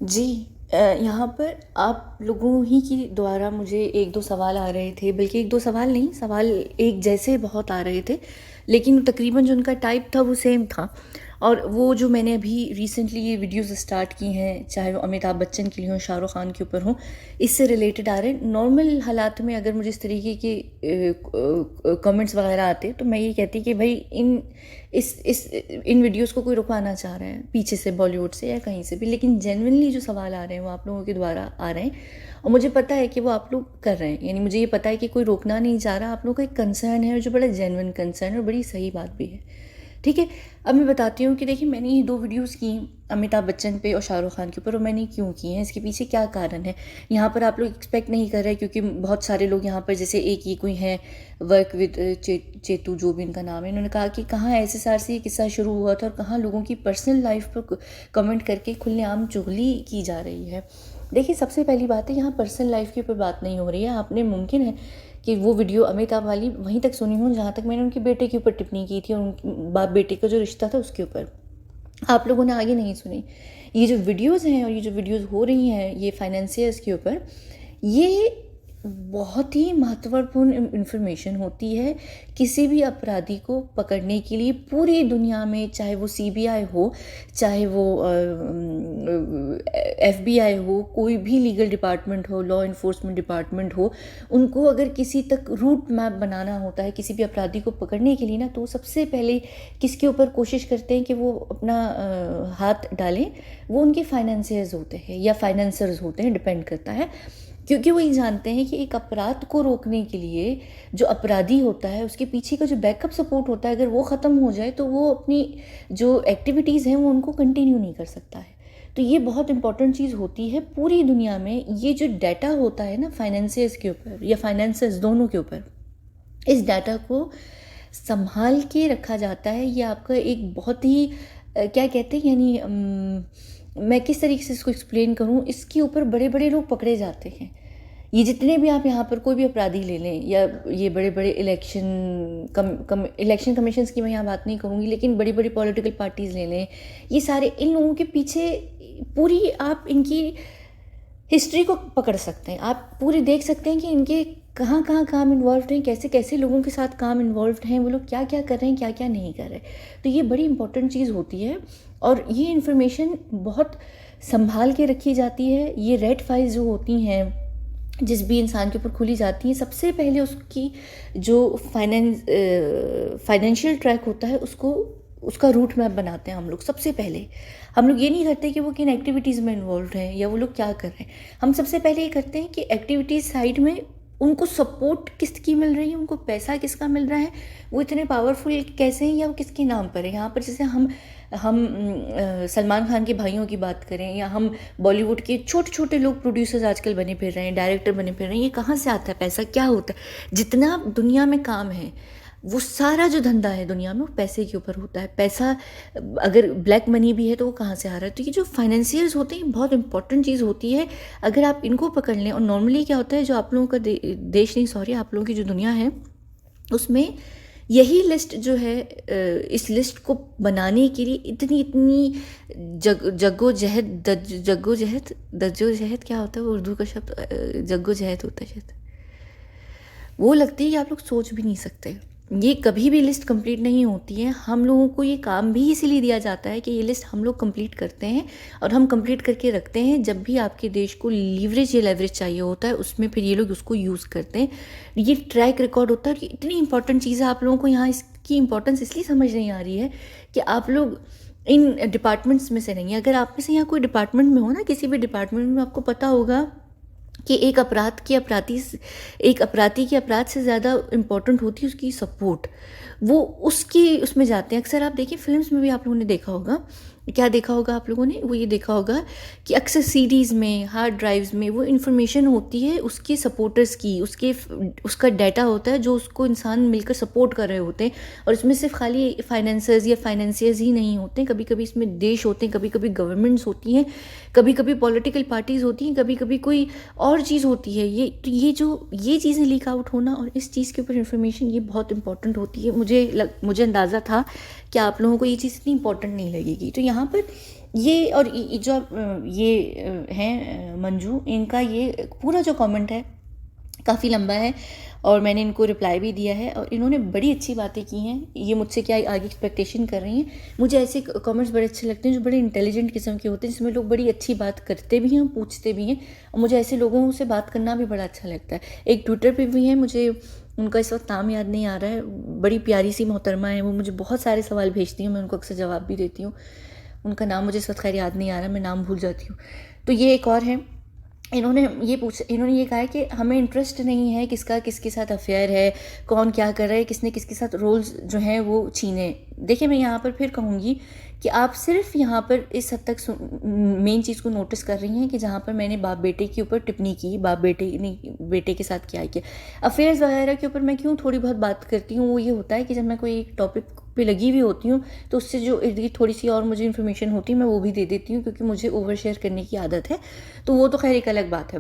जी। यहाँ पर आप लोगों ही की द्वारा मुझे 1-2 सवाल आ रहे थे, बल्कि 1-2 सवाल नहीं, सवाल एक जैसे बहुत आ रहे थे, लेकिन तकरीबन जो उनका टाइप था वो सेम था। और वो जो मैंने अभी रिसेंटली ये वीडियोज़ स्टार्ट की हैं, चाहे वो अमिताभ बच्चन के लिए हों, शाहरुख़ खान के ऊपर हों, इससे रिलेटेड आ रहे हैं। नॉर्मल हालात में अगर मुझे इस तरीके के कमेंट्स वगैरह आते तो मैं ये कहती कि भाई इन वीडियोज़ को कोई रुकवाना चाह रहे हैं पीछे से, बॉलीवुड से या कहीं से भी, लेकिन जेन्युइनली जो सवाल आ रहे हैं वो आप लोगों के द्वारा आ रहे हैं और मुझे पता है कि वो आप लोग कर रहे हैं। यानी मुझे ये पता है कि कोई रोकना नहीं चाह रहा, आप लोगों का एक कंसर्न है और जो बड़ा जेन्युइन कंसर्न है और बड़ी सही बात भी है। ठीक है, अब मैं बताती हूँ कि देखिए मैंने ये 2 वीडियोज़ की अमिताभ बच्चन पे और शाहरुख़ खान के ऊपर, और मैंने क्यों की हैं, इसके पीछे क्या कारण है। यहाँ पर आप लोग एक्सपेक्ट नहीं कर रहे, क्योंकि बहुत सारे लोग यहाँ पर, जैसे एक ये कोई हैं वर्क विद चेतू, जो भी इनका नाम है, इन्होंने कहा कि कहाँ एसएसआर से ये किस्सा शुरू हुआ था और कहाँ लोगों की पर्सनल लाइफ पर कमेंट करके खुलेआम चुगली की जा रही है। देखिए सबसे पहली बात है, यहाँ पर्सनल लाइफ के ऊपर बात नहीं हो रही है। आपने मुमकिन है कि वो वीडियो अमिताभ वाली वहीं तक सुनी हूँ जहाँ तक मैंने उनके बेटे के ऊपर टिप्पणी की थी और उनके बाप बेटे का जो रिश्ता था उसके ऊपर। आप लोगों ने आगे नहीं सुनी। ये जो वीडियोज़ हैं और ये जो वीडियोज़ हो रही हैं ये फाइनेंसियर्स के ऊपर, ये बहुत ही महत्वपूर्ण इन्फॉर्मेशन होती है किसी भी अपराधी को पकड़ने के लिए पूरी दुनिया में, चाहे वो सीबीआई हो, चाहे वो एफबीआई हो, कोई भी लीगल डिपार्टमेंट हो, लॉ इन्फोर्समेंट डिपार्टमेंट हो, उनको अगर किसी तक रूट मैप बनाना होता है किसी भी अपराधी को पकड़ने के लिए ना, तो सबसे पहले किसके ऊपर कोशिश करते हैं कि वो अपना हाथ डालें, वो उनके फाइनेंसियर्स होते हैं या फाइनेंसर्स होते हैं, डिपेंड करता है। क्योंकि वो ये जानते हैं कि एक अपराध को रोकने के लिए जो अपराधी होता है उसके पीछे का जो बैकअप सपोर्ट होता है, अगर वो ख़त्म हो जाए तो वो अपनी जो एक्टिविटीज़ हैं वो उनको कंटिन्यू नहीं कर सकता है। तो ये बहुत इंपॉर्टेंट चीज़ होती है पूरी दुनिया में। ये जो डाटा होता है ना फाइनेंसियर्स के ऊपर या फाइनेंसर्स दोनों के ऊपर, इस डाटा को संभाल के रखा जाता है। ये आपका एक बहुत ही क्या कहते हैं, यानी मैं किस तरीके से इसको एक्सप्लेन करूँ, इसके ऊपर बड़े बड़े लोग पकड़े जाते हैं। ये जितने भी आप यहाँ पर कोई भी अपराधी ले लें, या ये बड़े बड़े इलेक्शन कमीशंस की मैं यहाँ बात नहीं करूँगी, लेकिन बड़ी बड़ी पॉलिटिकल पार्टीज़ ले लें, ये सारे इन लोगों के पीछे पूरी आप इनकी हिस्ट्री को पकड़ सकते हैं। आप पूरी देख सकते हैं कि इनके कहाँ कहाँ काम इन्वॉल्व हैं, कैसे कैसे लोगों के साथ काम इन्वॉल्व हैं, वो लोग क्या क्या कर रहे हैं, क्या क्या नहीं कर रहे। तो ये बड़ी इंपॉर्टेंट चीज़ होती है और ये इन्फॉर्मेशन बहुत संभाल के रखी जाती है। ये रेड फाइल्स जो होती हैं जिस भी इंसान के ऊपर खुली जाती हैं, सबसे पहले उसकी जो फाइनेंशियल ट्रैक होता है उसका रूट मैप बनाते हैं हम लोग। सबसे पहले हम लोग ये नहीं करते कि वो किन एक्टिविटीज़ में इन्वॉल्व हैं या वो लोग क्या कर रहे हैं। हम सबसे पहले ये करते हैं कि एक्टिविटीज़ साइड में उनको सपोर्ट किसकी मिल रही है, उनको पैसा किसका मिल रहा है, वो इतने पावरफुल कैसे हैं या वो किसके नाम पर है। यहाँ पर जैसे हम सलमान खान के भाइयों की बात करें, या हम बॉलीवुड के छोटे छोटे लोग प्रोड्यूसर्स आजकल बने फिर रहे हैं, डायरेक्टर बने फिर रहे हैं, ये कहाँ से आता है पैसा, क्या होता है। जितना दुनिया में काम है, वो सारा जो धंधा है दुनिया में वो पैसे के ऊपर होता है। पैसा अगर ब्लैक मनी भी है तो वो कहाँ से आ रहा है। तो ये जो फाइनेंशियर्स होते हैं बहुत इंपॉर्टेंट चीज़ होती है। अगर आप इनको पकड़ लें, और नॉर्मली क्या होता है, जो आप लोगों का देश नहीं, सॉरी, आप लोगों की जो दुनिया है उसमें यही लिस्ट जो है, इस लिस्ट को बनाने के लिए इतनी इतनी जग्गोजहद क्या होता है, वो उर्दू का शब्द जग्गोजहद होता है शायद, वो लगती है कि आप लोग सोच भी नहीं सकते। ये कभी भी लिस्ट कंप्लीट नहीं होती है। हम लोगों को ये काम भी इसीलिए दिया जाता है कि ये लिस्ट हम लोग कंप्लीट करते हैं और हम कंप्लीट करके रखते हैं। जब भी आपके देश को लीवरेज या लेवरेज चाहिए होता है उसमें फिर ये लोग उसको यूज़ करते हैं। ये ट्रैक रिकॉर्ड होता है कि इतनी इंपॉर्टेंट चीज़ है। आप लोगों को यहाँ इसकी इंपॉर्टेंस इसलिए समझ नहीं आ रही है कि आप लोग इन डिपार्टमेंट्स में से नहीं है। अगर आप में से यहाँ कोई डिपार्टमेंट में हो ना, किसी भी डिपार्टमेंट में, आपको पता होगा कि एक अपराधी के अपराध से ज़्यादा इम्पोर्टेंट होती है उसकी सपोर्ट। वो उसकी उसमें जाते हैं। अक्सर आप देखिए फिल्म्स में भी आप लोगों ने देखा होगा, क्या देखा होगा आप लोगों ने, वो ये देखा होगा कि अक्सर सीडीज़ में, हार्ड ड्राइव्स में वो इन्फॉर्मेशन होती है उसके सपोर्टर्स की, उसका डाटा होता है जो उसको इंसान मिलकर सपोर्ट कर रहे होते हैं। और इसमें सिर्फ खाली फाइनेंसर्स या फाइनेंसियर्स ही नहीं होते हैं, कभी कभी इसमें देश होते हैं, कभी कभी गवर्नमेंट्स होती हैं, कभी कभी पॉलिटिकल पार्टीज़ होती हैं, कभी कभी कोई और चीज़ होती है। ये चीज़ें लीक आउट होना और इस चीज़ के ऊपर इन्फॉर्मेशन ये बहुत इंपॉर्टेंट होती है। मुझे अंदाज़ा था कि आप लोगों को ये चीज़ इतनी इंपॉर्टेंट नहीं लगेगी। तो यहाँ पर ये और जो ये हैं मंजू, इनका ये पूरा जो कमेंट है काफ़ी लंबा है और मैंने इनको रिप्लाई भी दिया है और इन्होंने बड़ी अच्छी बातें की हैं। ये मुझसे क्या आगे एक्सपेक्टेशन कर रही हैं। मुझे ऐसे कमेंट्स बड़े अच्छे लगते हैं जो बड़े इंटेलिजेंट किस्म के होते हैं, जिसमें लोग बड़ी अच्छी बात करते भी हैं, पूछते भी हैं, और मुझे ऐसे लोगों से बात करना भी बड़ा अच्छा लगता है। एक ट्विटर पे भी है, मुझे उनका इस वक्त नाम याद नहीं आ रहा है, बड़ी प्यारी सी मोहतरमा है, वो मुझे बहुत सारे सवाल भेजती हूँ, मैं उनको अक्सर जवाब भी देती हूँ। उनका नाम मुझे इस वक्त खैर याद नहीं आ रहा, मैं नाम भूल जाती हूँ। तो ये एक और है, इन्होंने ये कहा है कि हमें इंटरेस्ट नहीं है किसका किसके साथ अफेयर है, कौन क्या कर रहा है, किसने किसके साथ रोल्स जो हैं वो छीने। देखिए, मैं यहाँ पर फिर कहूँगी कि आप सिर्फ यहाँ पर इस हद तक मेन चीज़ को नोटिस कर रही हैं कि जहाँ पर मैंने बाप बेटे के ऊपर टिप्पणी की, बाप बेटे ने बेटे के साथ क्या किया, अफेयर्स वगैरह के ऊपर मैं क्यों थोड़ी बहुत बात करती हूँ, वो ये होता है कि जब मैं कोई एक टॉपिक पे लगी हुई होती हूँ तो उससे जो इर्द गिर्द थोड़ी सी और मुझे इन्फॉर्मेशन होती है मैं वो भी दे देती हूँ, क्योंकि मुझे ओवर शेयर करने की आदत है। तो वो तो खैर एक अलग बात है।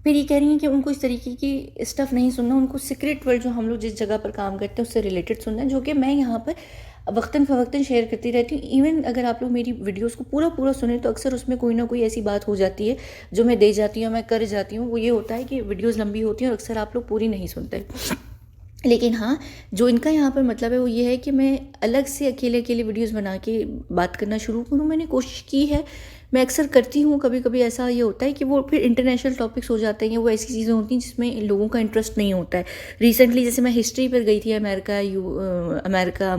फिर ये कह रही हैं कि उनको इस तरीके की स्टफ़ नहीं सुनना, उनको सीक्रेट वर्ल्ड जो हम लोग जिस जगह पर काम करते हैं उससे रिलेटेड सुनना है, जो कि मैं यहाँ पर वक्तन फ़वक्तन शेयर करती रहती हूँ। इवन अगर आप लोग मेरी वीडियोस को पूरा पूरा सुने तो अक्सर उसमें कोई ना कोई ऐसी बात हो जाती है जो मैं दे जाती हूँ, मैं कर जाती हूँ। वो ये होता है कि वीडियोस लंबी होती हैं और अक्सर आप लोग पूरी नहीं सुनते। लेकिन हाँ, जो इनका यहाँ पर मतलब है वो ये है कि मैं अलग से अकेले अकेले वीडियोस बना के बात करना शुरू करूँ। मैंने कोशिश की है, मैं अक्सर करती हूँ, कभी कभी ऐसा ये होता है कि वो फिर इंटरनेशनल टॉपिक्स हो जाते हैं, वो ऐसी चीज़ें होती हैं जिसमें लोगों का इंटरेस्ट नहीं होता है। रिसेंटली जैसे मैं हिस्ट्री पर गई थी, अमेरिका,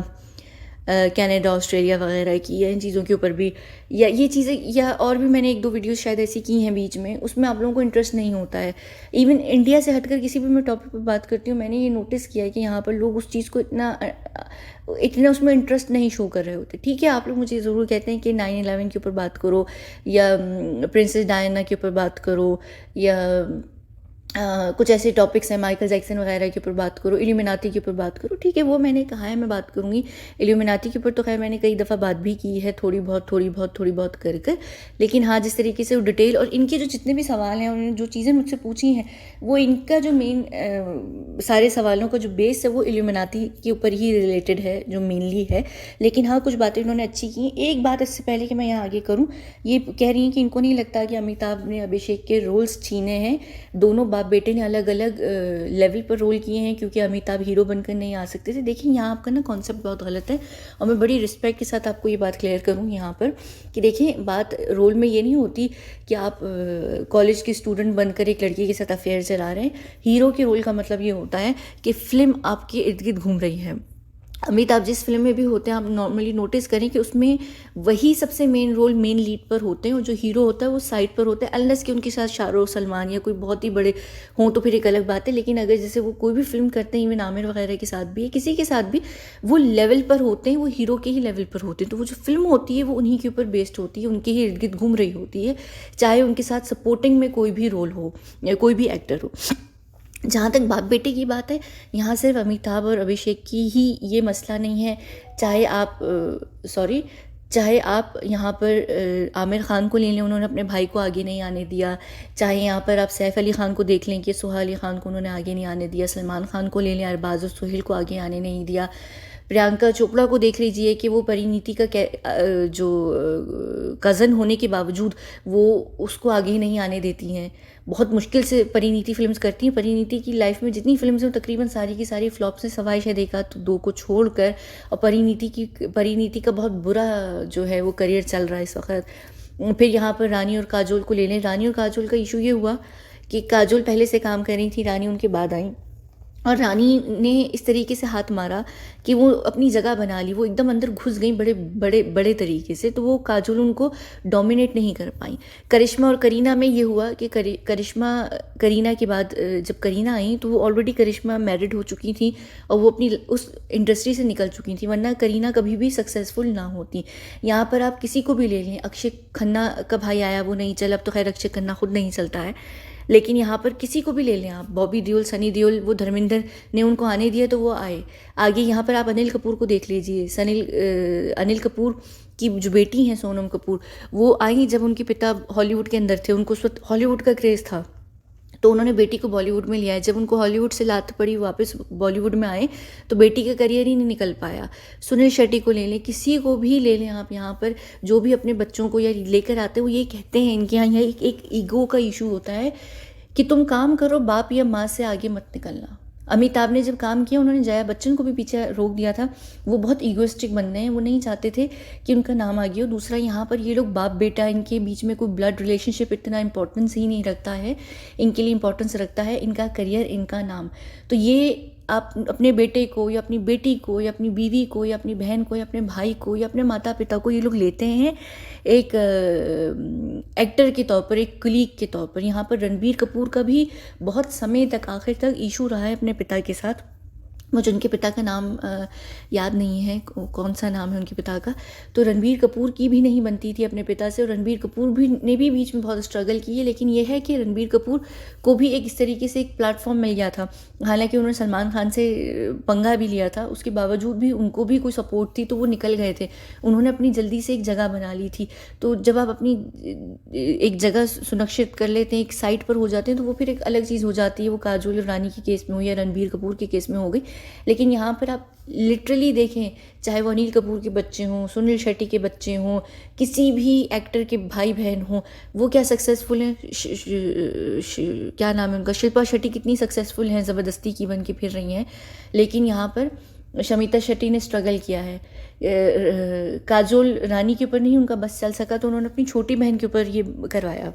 कनाडा, ऑस्ट्रेलिया वगैरह की, या इन चीज़ों के ऊपर भी, या ये चीज़ें, या और भी मैंने एक दो वीडियोस शायद ऐसी की हैं बीच में, उसमें आप लोगों को इंटरेस्ट नहीं होता है। इवन इंडिया से हटकर किसी भी मैं टॉपिक पर बात करती हूँ, मैंने ये नोटिस किया है कि यहाँ पर लोग उस चीज़ को इतना उसमें इंटरेस्ट नहीं शो कर रहे होते। ठीक है, आप लोग मुझे ज़रूर कहते हैं कि 9/11 के ऊपर बात करो, या प्रिंसेस डायना के ऊपर बात करो, या कुछ ऐसे टॉपिक्स हैं माइकल जैक्सन वगैरह के ऊपर बात करो, इल्यूमिनाती के ऊपर बात करो। ठीक है, वो मैंने कहा है मैं बात करूँगी। इल्यूमिनाती के ऊपर तो खैर मैंने कई दफ़ा बात भी की है, थोड़ी बहुत कर कर। लेकिन हाँ, जिस तरीके से वो डिटेल और इनके जो जितने भी सवाल हैं, उन्होंने जो चीज़ें मुझसे पूछी हैं, वो इनका जो मेन सारे सवालों का जो बेस है वो इल्यूमिनाती के ऊपर ही रिलेटेड है, जो मेनली है। लेकिन हाँ, कुछ बातें उन्होंने अच्छी की। एक बात इससे पहले कि मैं यहाँ आगे करूँ, ये कह रही हैं कि इनको नहीं लगता कि अमिताभ ने अभिषेक के रोल्स छीने हैं। दोनों बाप बेटे ने अलग अलग लेवल पर रोल किए हैं, क्योंकि अमिताभ हीरो बनकर नहीं आ सकते थे। देखिए, यहाँ आपका ना कॉन्सेप्ट बहुत गलत है, और मैं बड़ी रिस्पेक्ट के साथ आपको ये बात क्लियर करूँ यहाँ पर कि देखिए, बात रोल में ये नहीं होती कि आप कॉलेज के स्टूडेंट बनकर एक लड़की के साथ अफेयर चला रहे हैं। हीरो के रोल का मतलब ये होता है कि फिल्म आपके इर्द गिर्द घूम रही है। अमिताभ जिस फिल्म में भी होते हैं, आप नॉर्मली नोटिस करें कि उसमें वही सबसे मेन रोल मेन लीड पर होते हैं, और जो हीरो होता है वो साइड पर होता है, अनलेस कि उनके साथ शाहरुख, सलमान या कोई बहुत ही बड़े हों तो फिर एक अलग बात है। लेकिन अगर जैसे वो कोई भी फिल्म करते हैं, इवन आमिर वगैरह के साथ भी है, किसी के साथ भी, वो लेवल पर होते हैं, वो हीरो के ही लेवल पर होते हैं। तो वो जो फिल्म होती है वो उन्हीं के ऊपर बेस्ड होती है, उनके ही इर्द गिर्द घूम रही होती है, चाहे उनके साथ सपोर्टिंग में कोई भी रोल हो या कोई भी एक्टर हो। जहाँ तक बाप बेटे की बात है, यहाँ सिर्फ अमिताभ और अभिषेक की ही ये मसला नहीं है। चाहे आप यहाँ पर आमिर खान को ले लें, उन्होंने अपने भाई को आगे नहीं आने दिया। चाहे यहाँ पर आप सैफ अली खान को देख लें कि सुहा अली खान को उन्होंने आगे नहीं आने दिया। सलमान खान को ले लें, अरबाज और सुहेल को आगे आने नहीं दिया। प्रियंका चोपड़ा को देख लीजिए कि वो परिणीति का जो कज़न होने के बावजूद वो उसको आगे नहीं आने देती हैं। बहुत मुश्किल से परिणीति फिल्म्स करती हैं। परिणीति की लाइफ में जितनी फिल्म्स हैं तकरीबन सारी की सारी फ्लॉप्स हैं, सवाई शायद एक आध दो को छोड़कर। और परिणीति का बहुत बुरा जो है वो करियर चल रहा है इस वक्त। फिर यहाँ पर रानी और काजोल को ले लें। रानी और काजोल का इशू ये हुआ कि काजोल पहले से काम कर रही थी, रानी उनके बाद आई, और रानी ने इस तरीके से हाथ मारा कि वो अपनी जगह बना ली, वो एकदम अंदर घुस गई बड़े बड़े बड़े तरीके से। तो वो काजोल उनको डोमिनेट नहीं कर पाई। करिश्मा और करीना में ये हुआ कि करिश्मा करीना के बाद जब करीना आई तो वो ऑलरेडी करिश्मा मैरिड हो चुकी थी और वो अपनी उस इंडस्ट्री से निकल चुकी थी, वरना करीना कभी भी सक्सेसफुल ना होती। यहाँ पर आप किसी को भी ले लें, अक्षय खन्ना का भाई आया वो नहीं चला, अब तो खैर अक्षय खन्ना खुद नहीं चलता है, लेकिन यहाँ पर किसी को भी ले लें आप, बॉबी देओल, सनी देओल, वो धर्मेंद्र ने उनको आने दिया तो वो आए आगे। यहाँ पर आप अनिल कपूर को देख लीजिए। अनिल कपूर की जो बेटी हैं सोनम कपूर, वो आई जब उनके पिता हॉलीवुड के अंदर थे, उनको उस वक्त हॉलीवुड का क्रेज़ था, तो उन्होंने बेटी को बॉलीवुड में लिया है। जब उनको हॉलीवुड से लात पड़ी, वापस बॉलीवुड में आए, तो बेटी का करियर ही नहीं निकल पाया। सुनील शेट्टी को ले लें, किसी को भी ले लें आप, यहाँ पर जो भी अपने बच्चों को या लेकर आते हैं वो ये कहते हैं, इनके यहाँ एक ईगो का इशू होता है कि तुम काम करो, बाप या माँ से आगे मत निकलना। अमिताभ ने जब काम किया, उन्होंने जया बच्चन को भी पीछे रोक दिया था। वो बहुत ईगोइस्टिक बन रहे हैं, वो नहीं चाहते थे कि उनका नाम आ गया हो। दूसरा, यहाँ पर ये लोग बाप बेटा, इनके बीच में कोई ब्लड रिलेशनशिप इतना इंपॉर्टेंस ही नहीं रखता है। इनके लिए इंपॉर्टेंस रखता है इनका करियर, इनका नाम। तो ये आप अपने बेटे को या अपनी बेटी को या अपनी बीवी को या अपनी बहन को या अपने भाई को या अपने माता पिता को, ये लोग लेते हैं एक एक्टर के तौर पर, एक कलीग के तौर पर। यहाँ पर रणबीर कपूर का भी बहुत समय तक, आखिर तक इशू रहा है अपने पिता के साथ। मुझे उनके पिता का नाम याद नहीं है, कौन सा नाम है उनके पिता का। तो रणबीर कपूर की भी नहीं बनती थी अपने पिता से, और रणबीर कपूर भी ने भी बीच में बहुत स्ट्रगल की है। लेकिन ये है कि रणबीर कपूर को भी एक इस तरीके से एक प्लेटफॉर्म मिल गया था। हालांकि उन्होंने सलमान खान से पंगा भी लिया था, उसके बावजूद भी उनको भी कोई सपोर्ट थी, तो वो निकल गए थे। उन्होंने अपनी जल्दी से एक जगह बना ली थी। तो जब आप अपनी एक जगह सुनिश्चित कर लेते हैं, एक साइट पर हो जाते हैं, तो वो फिर एक अलग चीज़ हो जाती है। वो काजोल रानी के केस में हो या रणबीर कपूर के केस में हो गई। लेकिन यहाँ पर आप लिटरली देखें, चाहे वो अनिल कपूर के बच्चे हों, सुनील शेट्टी के बच्चे हों, किसी भी एक्टर के भाई बहन हों, वो क्या सक्सेसफुल हैं। क्या नाम है उनका, शिल्पा शेट्टी कितनी सक्सेसफुल हैं, ज़बरदस्ती की बन के फिर रही हैं। लेकिन यहाँ पर शमिता शेट्टी ने स्ट्रगल किया है। काजोल रानी के ऊपर नहीं उनका बस चल सका, तो उन्होंने अपनी छोटी बहन के ऊपर ये करवाया।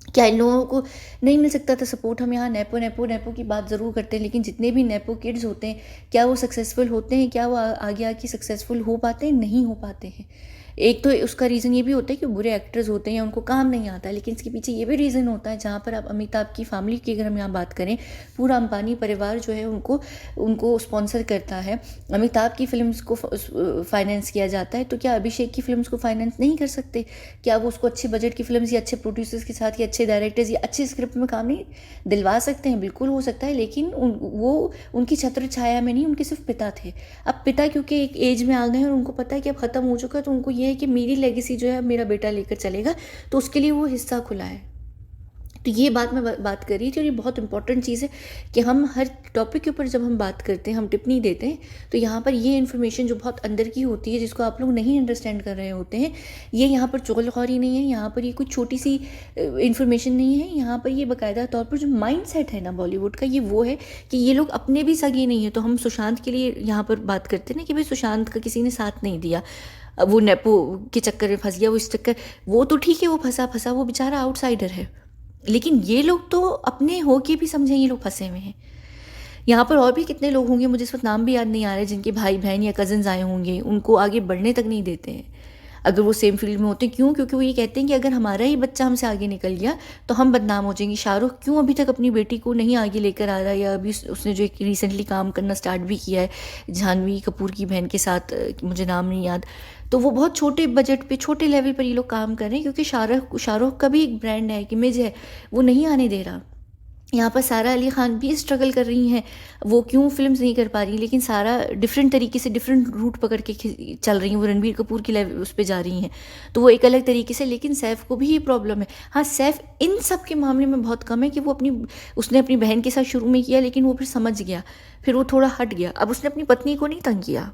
क्या इन लोगों को नहीं मिल सकता था सपोर्ट। हम यहाँ नेपो नेपो नेपो की बात ज़रूर करते हैं, लेकिन जितने भी नेपो किड्स होते हैं, क्या वो सक्सेसफुल होते हैं? क्या वो आगे आके सक्सेसफुल हो पाते हैं? नहीं हो पाते हैं। एक तो उसका रीज़न ये भी होता है कि बुरे एक्टर्स होते हैं या उनको काम नहीं आता है, लेकिन इसके पीछे ये भी रीज़न होता है। जहाँ पर आप अमिताभ की फैमिली की अगर हम यहाँ बात करें, पूरा अंबानी परिवार जो है उनको स्पॉन्सर करता है। अमिताभ की फिल्म्स को फाइनेंस किया जाता है, तो क्या अभिषेक की फिल्म्स को फाइनेंस नहीं कर सकते? क्या वो उसको अच्छे बजट की फिल्म्स या अच्छे प्रोड्यूसर्स के साथ या अच्छे डायरेक्टर्स या अच्छी स्क्रिप्ट में काम नहीं दिलवा सकते हैं? बिल्कुल हो सकता है, लेकिन वो उनकी छत्र छाया में नहीं, उनके सिर्फ पिता थे। अब पिता क्योंकि एक एज में आ गए हैं और उनको पता है कि अब ख़त्म हो चुका है, तो उनको ये है कि मेरी लेगेसी जो है मेरा बेटा लेकर चलेगा, तो उसके लिए वो हिस्सा खुला है। तो ये बात मैं बात कर रही थी, और ये बहुत इंपॉर्टेंट चीज़ है कि हम हर टॉपिक के ऊपर जब हम बात करते हैं, हम टिप्पणी देते हैं, तो यहाँ पर ये इन्फॉर्मेशन जो बहुत अंदर की होती है, जिसको आप लोग नहीं अंडरस्टैंड कर रहे होते हैं, ये यहाँ पर चुगलखोरी नहीं है, यहाँ पर ये कुछ छोटी सी इन्फॉर्मेशन नहीं है। यहाँ पर ये बाकायदा तौर पर जो माइंड सेट है ना बॉलीवुड का, ये वो है कि ये लोग अपने भी सगे नहीं है। तो हम सुशांत के लिए यहाँ पर बात करते हैं ना कि भाई सुशांत का किसी ने साथ नहीं दिया, वो नेपो के चक्कर में फंस गया, वो इस चक्कर, वो तो ठीक है, वो फंसा, वो बेचारा आउटसाइडर है। लेकिन ये लोग तो अपने हो के भी समझें ये लोग फंसे हुए हैं। यहाँ पर और भी कितने लोग होंगे, मुझे इस वक्त नाम भी याद नहीं आ रहे, जिनके भाई बहन या कज़न्स आए होंगे, उनको आगे बढ़ने तक नहीं देते हैं अगर वो सेम फील्ड में होते हैं। क्यों? क्योंकि वो ये कहते हैं कि अगर हमारा ही बच्चा हमसे आगे निकल गया तो हम बदनाम हो जाएंगे। शाहरुख क्यों अभी तक अपनी बेटी को नहीं आगे लेकर आ रहा है? या अभी उसने जो एक रिसेंटली काम करना स्टार्ट भी किया है जानवी कपूर की बहन के साथ, मुझे नाम नहीं याद, तो वो बहुत छोटे बजट पे, छोटे लेवल पर ये लोग काम कर रहे हैं, क्योंकि शाहरुख का भी एक ब्रांड है, एक इमेज है, वो नहीं आने दे रहा। यहाँ पर सारा अली खान भी स्ट्रगल कर रही हैं, वो क्यों फिल्म्स नहीं कर पा रही, लेकिन सारा डिफरेंट तरीके से डिफरेंट रूट पकड़ के चल रही हैं। वो रणबीर कपूर की लेवल उस पर जा रही हैं, तो वो एक अलग तरीके से। लेकिन सैफ को भी ये प्रॉब्लम है। हाँ, सैफ इन सब के मामले में बहुत कम है कि उसने अपनी बहन के साथ शुरू में किया, लेकिन वो फिर समझ गया, फिर वो थोड़ा हट गया। अब उसने अपनी पत्नी को नहीं तंग किया।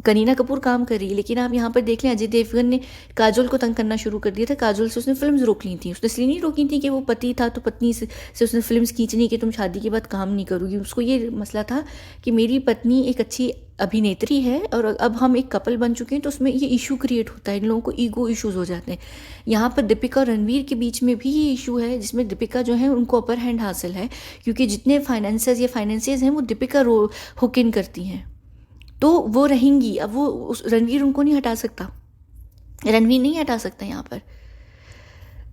करीना कपूर काम कर रही है, लेकिन आप यहाँ पर देख लें, अजय देवगन ने काजोल को तंग करना शुरू कर दिया था। काजोल से उसने फिल्म्स रोक ली थी। उसने इसलिए नहीं रोकी थी कि वो पति था, तो पत्नी से उसने फिल्म्स खींचनी कि तुम शादी के बाद काम नहीं करोगी। उसको ये मसला था कि मेरी पत्नी एक अच्छी अभिनेत्री है और अब हम एक कपल बन चुके हैं, तो उसमें ये इशू क्रिएट होता है, इन लोगों को ईगो इशूज़ हो जाते हैं। यहाँ पर दीपिका और रणवीर के बीच में भी ये इशू है, जिसमें दीपिका जो है उनको अपर हैंड हासिल है, क्योंकि जितने फाइनेंसियर्स हैं वो दीपिका हुक इन करती हैं, तो वो रहेंगी। अब वो रणवीर उनको नहीं हटा सकता, रणवीर नहीं हटा सकता, यहाँ पर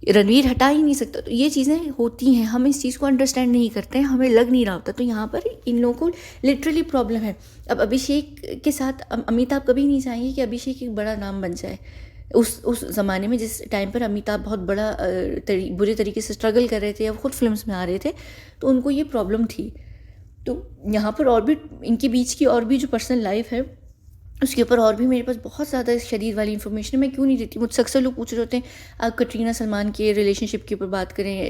रणवीर हटा ही नहीं सकता। तो ये चीज़ें होती हैं, हम इस चीज़ को अंडरस्टैंड नहीं करते हैं, हमें लग नहीं रहा होता। तो यहाँ पर इन लोगों को लिटरली प्रॉब्लम है। अब अभिषेक के साथ अमिताभ कभी नहीं चाहेंगे कि अभिषेक एक बड़ा नाम बन जाए। उस ज़माने में जिस टाइम पर अमिताभ बहुत बड़ा बुरे तरीके से स्ट्रगल कर रहे थे या खुद फिल्म्स में आ रहे थे, तो उनको ये प्रॉब्लम थी। तो यहाँ पर और भी इनके बीच की और भी जो पर्सनल लाइफ है उसके ऊपर और भी मेरे पास बहुत ज़्यादा शदीद वाली इन्फॉर्मेशन है, मैं क्यों नहीं देती। मुझसे अक्सर लोग पूछ रहे होते हैं आप कटरीना सलमान के रिलेशनशिप के ऊपर बात करें,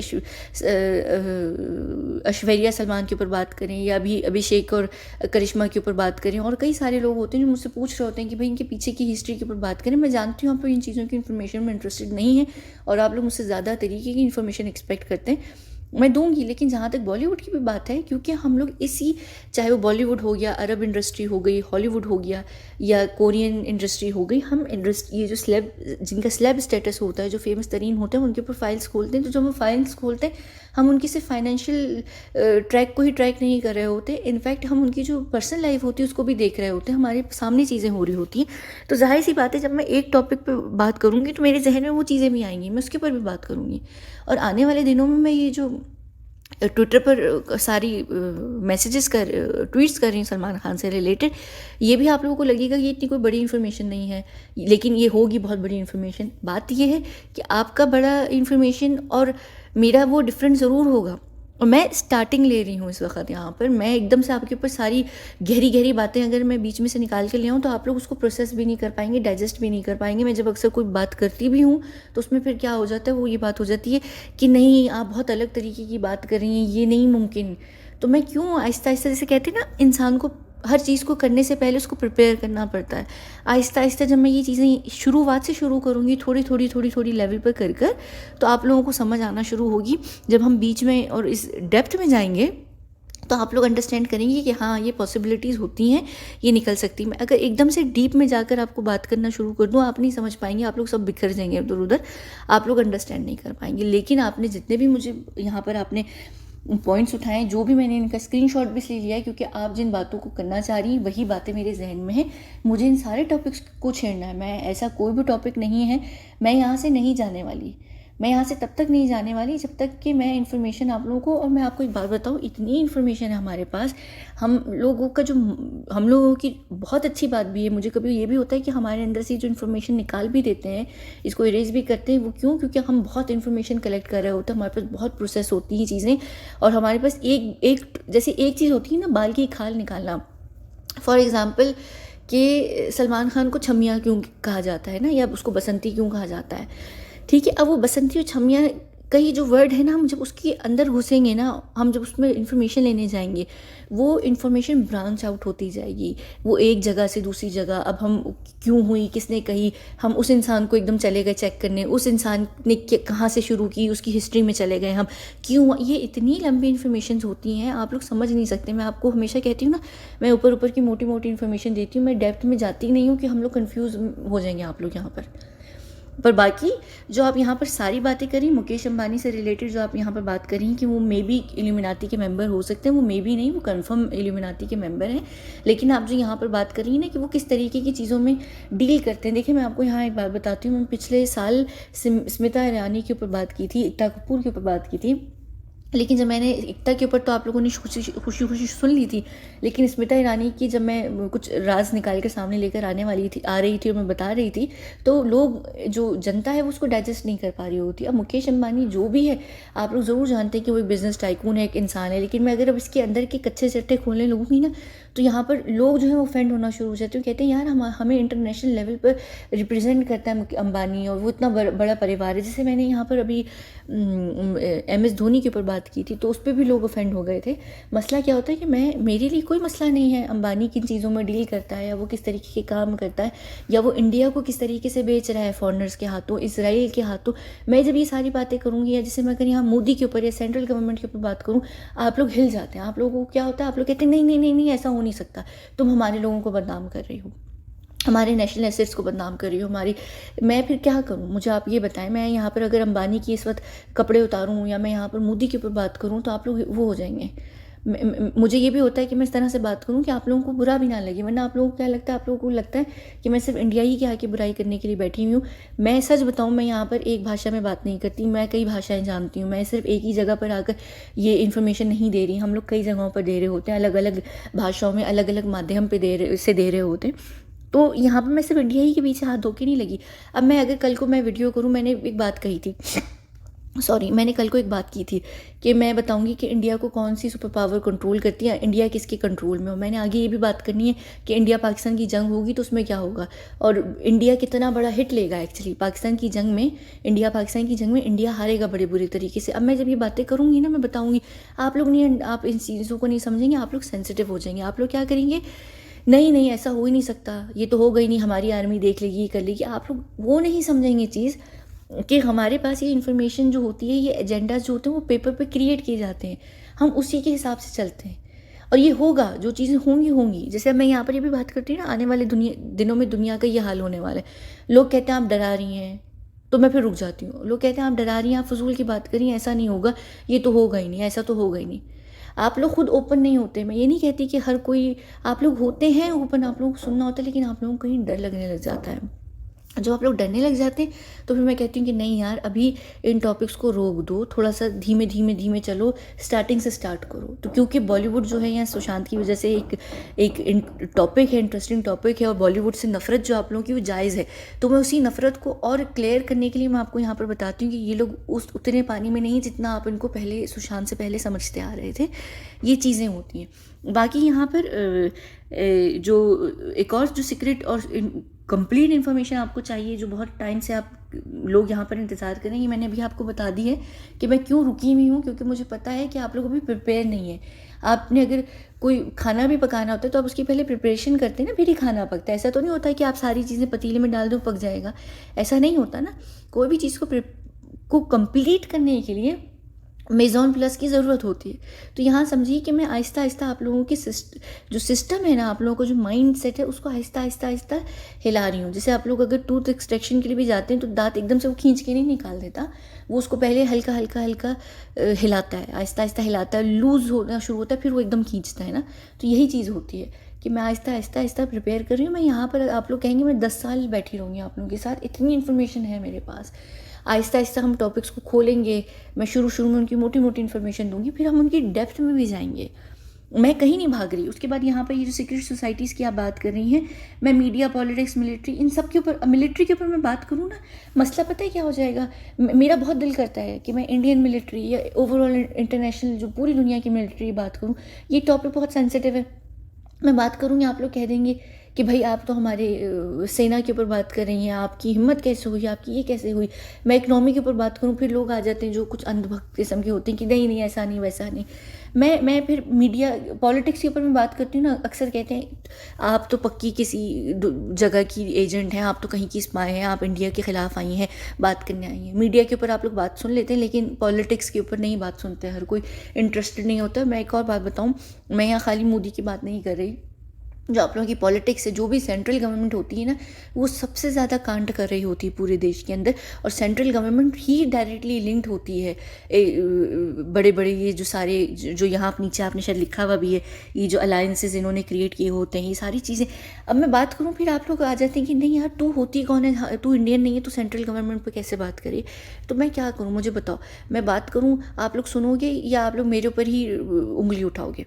ऐश्वर्या सलमान के ऊपर बात करें, या अभी अभिषेक और करिश्मा के ऊपर बात करें। और कई सारे लोग होते हैं जो मुझसे पूछ रहे होते हैं कि भाई इनके पीछे की हिस्ट्री के ऊपर बात करें। मैं जानती हूँ आप लोग इन चीज़ों की इन्फॉर्मेशन में इंटरेस्टेड नहीं है और आप लोग मुझसे ज़्यादा तरीके की इन्फॉर्मेशन एक्सपेक्ट करते हैं, मैं दूंगी। लेकिन जहाँ तक बॉलीवुड की भी बात है, क्योंकि हम लोग इसी, चाहे वो बॉलीवुड हो गया, अरब इंडस्ट्री हो गई, हॉलीवुड हो गया, या कोरियन इंडस्ट्री हो गई, हम इंडस्ट्री ये जो स्लेब, जिनका स्लेब स्टेटस होता है, जो फेमस तरीन होते हैं, उनके ऊपर फाइल्स खोलते हैं। तो जब हम फाइल्स खोलते हैं, हम उनकी सिर्फ फाइनेंशियल ट्रैक को ही ट्रैक नहीं कर रहे होते, इनफैक्ट हम उनकी जो पर्सनल लाइफ होती है उसको भी देख रहे होते हैं, हमारे सामने चीज़ें हो रही होती हैं। तो जाहिर सी बात है, जब मैं एक टॉपिक पर बात करूँगी तो मेरे जहन में वो चीज़ें भी आएंगी, मैं उसके ऊपर भी बात करूँगी। और आने वाले दिनों में मैं ये जो ट्विटर पर सारी मैसेजेस कर ट्वीट्स कर रही हूँ सलमान खान से रिलेटेड, ये भी आप लोगों को लगेगा कि ये इतनी कोई बड़ी इन्फॉर्मेशन नहीं है, लेकिन ये होगी बहुत बड़ी इन्फॉर्मेशन। बात ये है कि आपका बड़ा इन्फॉर्मेशन और मेरा वो डिफरेंट ज़रूर होगा। और मैं स्टार्टिंग ले रही हूँ इस वक्त यहाँ पर, मैं एकदम से आपके ऊपर सारी गहरी गहरी बातें अगर मैं बीच में से निकाल के ले आऊँ तो आप लोग उसको प्रोसेस भी नहीं कर पाएंगे, डाइजेस्ट भी नहीं कर पाएंगे। मैं जब अक्सर कोई बात करती भी हूँ तो उसमें फिर क्या हो जाता है, वो ये बात हो जाती है कि नहीं आप बहुत अलग तरीके की बात कर रही हैं, ये नहीं मुमकिन। तो मैं क्यों आहिस्ता आहिस्ता, जैसे कहते हैं ना, इंसान को हर चीज़ को करने से पहले उसको प्रिपेयर करना पड़ता है। आहिस्ता आहिस्ता जब मैं ये चीज़ें शुरुआत से शुरू करूँगी, थोड़ी थोड़ी थोड़ी थोड़ी लेवल पर कर कर, तो आप लोगों को समझ आना शुरू होगी। जब हम बीच में और इस डेप्थ में जाएंगे तो आप लोग अंडरस्टैंड करेंगे कि हाँ ये पॉसिबिलिटीज़ होती हैं, ये निकल सकती। मैं अगर एकदम से डीप में जाकर आपको बात करना शुरू कर दूँ, आप नहीं समझ पाएंगे, आप लोग सब बिखर जाएंगे इधर उधर, आप लोग अंडरस्टैंड नहीं कर पाएंगे। लेकिन आपने जितने भी मुझे यहाँ पर आपने पॉइंट्स उठाए, जो भी मैंने इनका स्क्रीनशॉट भी इसलिए लिया है क्योंकि आप जिन बातों को करना चाह रही हैं वही बातें मेरे जहन में हैं। मुझे इन सारे टॉपिक्स को छेड़ना है, मैं ऐसा कोई भी टॉपिक नहीं है, मैं यहाँ से नहीं जाने वाली। मैं यहाँ से तब तक नहीं जाने वाली जब तक कि मैं इन्फॉर्मेशन आप लोगों को, और मैं आपको एक बात बताऊँ, इतनी इन्फॉर्मेशन है हमारे पास, हम लोगों का जो, हम लोगों की बहुत अच्छी बात भी है, मुझे कभी ये भी होता है कि हमारे अंदर से जो इन्फॉर्मेशन निकाल भी देते हैं, इसको इरेज भी करते हैं। वो क्यों? क्योंकि हम बहुत इन्फॉर्मेशन कलेक्ट कर रहे होते हैं, हमारे पास बहुत प्रोसेस होती हैं चीज़ें, और हमारे पास एक जैसे एक चीज़ होती है ना, बाल की खाल निकालना। फॉर एग्ज़ाम्पल कि सलमान खान को छमिया क्यों कहा जाता है ना, या उसको बसंती क्यों कहा जाता है, ठीक है। अब वो बसंती और छमिया कई जो वर्ड है ना, हम जब उसके अंदर घुसेंगे ना, हम जब उसमें इन्फॉर्मेशन लेने जाएंगे, वो इन्फॉर्मेशन ब्रांच आउट होती जाएगी, वो एक जगह से दूसरी जगह। अब हम क्यों हुई, किसने कही, हम उस इंसान को एकदम चले गए चेक करने, उस इंसान ने कहाँ से शुरू की, उसकी हिस्ट्री में चले गए हम, क्यों। ये इतनी लंबी इन्फॉर्मेशन होती हैं, आप लोग समझ नहीं सकते। मैं आपको हमेशा कहती हूँ ना, मैं ऊपर ऊपर की मोटी मोटी इन्फॉर्मेशन देती हूँ, मैं डेप्थ में जाती नहीं हूँ कि हम लोग कन्फ्यूज़ हो जाएंगे आप लोग यहाँ पर बाकी जो आप यहाँ पर सारी बातें करी मुकेश अंबानी से रिलेटेड, जो आप यहाँ पर बात करी कि वो मे बी इल्यूमिनाती के मेंबर हो सकते हैं, वो मे बी नहीं, वो कंफर्म इल्यूमिनाती के मेंबर हैं। लेकिन आप जो यहाँ पर बात कर रही हैं ना कि वो किस तरीके की चीज़ों में डील करते हैं, देखिए मैं आपको यहाँ एक बात बताती हूँ। मैं पिछले साल स्मिता ईरानी के ऊपर बात की थी, एकता कपूर के ऊपर बात की थी, लेकिन जब मैंने एकता के ऊपर तो आप लोगों ने खुशी खुशी सुन ली थी, लेकिन स्मिता ईरानी की जब मैं कुछ राज निकाल कर सामने लेकर आ रही थी और मैं बता रही थी, तो लोग, जो जनता है वो उसको डाइजेस्ट नहीं कर पा रही होती। अब मुकेश अंबानी जो भी है, आप लोग ज़रूर जानते हैं कि वो एक बिजनेस टाइकून है, एक इंसान है, लेकिन मैं अगर अब इसके अंदर के कच्चे चट्टे खोलने लगूंगी ना, तो यहाँ पर लोग जो है वो ऑफेंड होना शुरू हो जाते हैं, कहते हैं यार हमें इंटरनेशनल लेवल पर रिप्रेजेंट करता है अंबानी, और वो इतना बड़ा परिवार है। जैसे मैंने यहाँ पर अभी MS धोनी के ऊपर बात की थी, तो उस पर भी लोग ऑफेंड हो गए थे। मसला क्या होता है कि मेरे लिए कोई मसला नहीं है अंबानी किन चीज़ों में डील करता है, या वो किस तरीके के काम करता है, या वो इंडिया को किस तरीके से बेच रहा है फॉरेनर्स के हाथों, इसराइल के हाथों। मैं जब ये सारी बातें करूँगी, या जैसे मैं अगर यहाँ मोदी के ऊपर या सेंट्रल गवर्नमेंट के ऊपर बात करूँ, आप लोग हिल जाते हैं। आप लोगों को क्या होता है, आप लोग कहते हैं नहीं नहीं नहीं नहीं, ऐसा हो नहीं सकता, तुम हमारे लोगों को बदनाम कर रही हो, हमारे नेशनल एसेट्स को बदनाम कर रही हो हमारी। मैं फिर क्या करूं, मुझे आप ये बताएं। मैं यहाँ पर अगर अंबानी की इस वक्त कपड़े उतारूं, या मैं यहाँ पर मोदी के ऊपर बात करूं, तो आप लोग वो हो जाएंगे। मुझे ये भी होता है कि मैं इस तरह से बात करूं कि आप लोगों को बुरा भी ना लगे, वरना आप लोगों को क्या लगता है, आप लोगों को लगता है कि मैं सिर्फ इंडिया ही के आके बुराई करने के लिए बैठी हुई हूँ। मैं सच बताऊँ, मैं यहाँ पर एक भाषा में बात नहीं करती, मैं कई भाषाएं जानती हूँ। मैं सिर्फ एक ही जगह पर आकर ये इन्फॉर्मेशन नहीं दे रही, हम लोग कई जगहों पर दे रहे होते हैं, अलग अलग भाषाओं में अलग अलग माध्यम पर दे रहे होते हैं। तो यहाँ पर मैं सिर्फ इंडिया ही के पीछे हाथ धो के नहीं लगी। अब मैं अगर कल को मैं वीडियो करूँ, मैंने एक बात कही थी सॉरी, मैंने कल को एक बात की थी कि मैं बताऊंगी कि इंडिया को कौन सी सुपर पावर कंट्रोल करती है, इंडिया किसके कंट्रोल में हो। मैंने आगे ये भी बात करनी है कि इंडिया पाकिस्तान की जंग होगी तो उसमें क्या होगा, और इंडिया कितना बड़ा हिट लेगा। एक्चुअली पाकिस्तान की जंग में, इंडिया पाकिस्तान की जंग में इंडिया हारेगा बड़े बुरे तरीके से। अब मैं जब ये बातें करूँगी ना, मैं बताऊँगी, आप लोग नहीं, आप इन चीज़ों को नहीं समझेंगे, आप लोग सेंसिटिव हो जाएंगे। आप लोग क्या करेंगे, नहीं नहीं ऐसा हो ही नहीं सकता, ये तो हो गई नहीं, हमारी आर्मी देख लेगी, ये कर लेगी। आप लोग वो नहीं समझेंगे चीज़ कि हमारे पास ये इन्फॉर्मेशन जो होती है, ये एजेंडाज जो होते हैं वो पेपर पे क्रिएट किए जाते हैं, हम उसी के हिसाब से चलते हैं। और ये होगा, जो चीज़ें होंगी होंगी। जैसे अब मैं यहाँ पर ये भी बात करती हूँ ना, आने वाले दिनों में दुनिया का ये हाल होने वाला है। लोग कहते हैं आप डरा रही हैं, तो मैं फिर रुक जाती हूँ। लोग कहते हैं आप डरा रही हैं, आप फजूल की बात करिए, ऐसा नहीं होगा, ये तो होगा ही नहीं, ऐसा तो होगा ही नहीं। आप लोग खुद ओपन नहीं होते। मैं ये नहीं कहती कि हर कोई, आप लोग होते हैं ओपन, आप लोगों को सुनना होता है, लेकिन आप लोगों को कहीं डर लगने लग जाता है। जब आप लोग डरने लग जाते हैं तो फिर मैं कहती हूँ कि नहीं यार, अभी इन टॉपिक्स को रोक दो, थोड़ा सा धीमे धीमे धीमे चलो, स्टार्टिंग से स्टार्ट करो। तो क्योंकि बॉलीवुड जो है, यहाँ सुशांत की वजह से एक टॉपिक है, इंटरेस्टिंग टॉपिक है, और बॉलीवुड से नफरत जो आप लोगों की वो जायज़ है। तो मैं उसी नफरत को और क्लियर करने के लिए मैं आपको यहाँ पर बताती हूँ कि ये लोग उस उतने पानी में नहीं जितना आप इनको पहले, सुशांत से पहले समझते आ रहे थे। ये चीज़ें होती हैं। बाकी यहाँ पर जो एक और जो सीक्रेट और कंप्लीट इन्फॉर्मेशन आपको चाहिए, जो बहुत टाइम से आप लोग यहाँ पर इंतज़ार करें, ये मैंने अभी आपको बता दी है कि मैं क्यों रुकी हुई हूँ। क्योंकि मुझे पता है कि आप लोग अभी प्रिपेयर नहीं है। आपने अगर कोई खाना भी पकाना होता है तो आप उसकी पहले प्रिपरेशन करते हैं ना, फिर ही खाना पकता है। ऐसा तो नहीं होता है कि आप सारी चीज़ें पतीले में डाल दो पक जाएगा, ऐसा नहीं होता ना। कोई भी चीज़ को कंप्लीट करने के लिए मेज़ॉन प्लस की ज़रूरत होती है। तो यहाँ समझिए कि मैं आहिस्ता आहिस्ता आप लोगों की जो सिस्टम है ना, आप लोगों को जो माइंड सेट है, उसको आहिस्ता आहिस्ता आहिस्ता हिला रही हूँ। जैसे आप लोग अगर टूथ एक्सट्रैक्शन के लिए भी जाते हैं तो दांत एकदम से वो खींच के नहीं निकाल देता, वो उसको पहले हल्का हल्का हल्का हिलाता है, आहिस्ता आहिस्ता हिलाता है, लूज़ होना शुरू होता है, फिर वो एकदम खींचता है ना। तो यही चीज़ होती है कि मैं आहिस्ता आहिस्ता आहिस्ता प्रिपेयर कर रही हूँ। मैं यहाँ पर, आप लोग कहेंगे मैं 10 साल बैठी रहूँगी आप लोगों के साथ, इतनी इन्फॉर्मेशन है मेरे पास। आहिस्ता आहिस्ता हम टॉपिक्स को खोलेंगे। मैं शुरू में उनकी मोटी मोटी इन्फॉर्मेशन दूंगी, फिर हम उनकी डेप्थ में भी जाएंगे। मैं कहीं नहीं भाग रही। उसके बाद यहाँ पर ये जो सीक्रेट सोसाइटीज़ की आप बात कर रही हैं, मैं मीडिया, पॉलिटिक्स, मिलिट्री, इन सब के ऊपर, मिलिट्री के ऊपर मैं बात करूँ ना, मसला पता है क्या हो जाएगा। मेरा बहुत दिल करता है कि मैं इंडियन मिलिट्री या ओवरऑल इंटरनेशनल जो पूरी दुनिया की मिलिट्री बात करूँ। ये टॉपिक बहुत सेंसिटिव है, मैं बात करूँगी, आप लोग कह देंगे कि भाई आप तो हमारे सेना के ऊपर बात कर रही हैं, आपकी हिम्मत कैसे हुई, आपकी ये कैसे हुई। मैं इकनॉमी के ऊपर बात करूँ, फिर लोग आ जाते हैं जो कुछ अंधभक्त किस्म के होते हैं कि नहीं नहीं ऐसा नहीं वैसा नहीं। मैं फिर मीडिया, पॉलिटिक्स के ऊपर मैं बात करती हूँ ना, अक्सर कहते हैं आप तो पक्की किसी जगह की एजेंट हैं, आप तो कहीं की स्पाई हैं, आप इंडिया के ख़िलाफ़ आई हैं, बात करने आई हैं। मीडिया के ऊपर आप लोग बात सुन लेते हैं, लेकिन पॉलिटिक्स के ऊपर नहीं बात सुनते, हर कोई इंटरेस्टेड नहीं होता। मैं एक और बात बताऊँ, मैं यहाँ खाली मोदी की बात नहीं कर रही। जो आप लोगों की पॉलिटिक्स है, जो भी सेंट्रल गवर्नमेंट होती है ना, वो सबसे ज़्यादा कांड कर रही होती है पूरे देश के अंदर, और सेंट्रल गवर्नमेंट ही डायरेक्टली लिंक्ड होती है बड़े बड़े ये जो सारे जो यहाँ आप नीचे आपने शायद लिखा हुआ भी है, ये जो अलायंसेज इन्होंने क्रिएट किए होते हैं, ये सारी चीज़ें। अब मैं बात करूँ, फिर आप लोग आ जाते हैं कि नहीं यार तू होती कौन है, तू इंडियन नहीं है, तो सेंट्रल गवर्नमेंट पर कैसे बात करे। तो मैं क्या करूँ, मुझे बताओ। मैं बात करूँ, आप लोग सुनोगे या आप लोग मेरे ऊपर ही उंगली उठाओगे।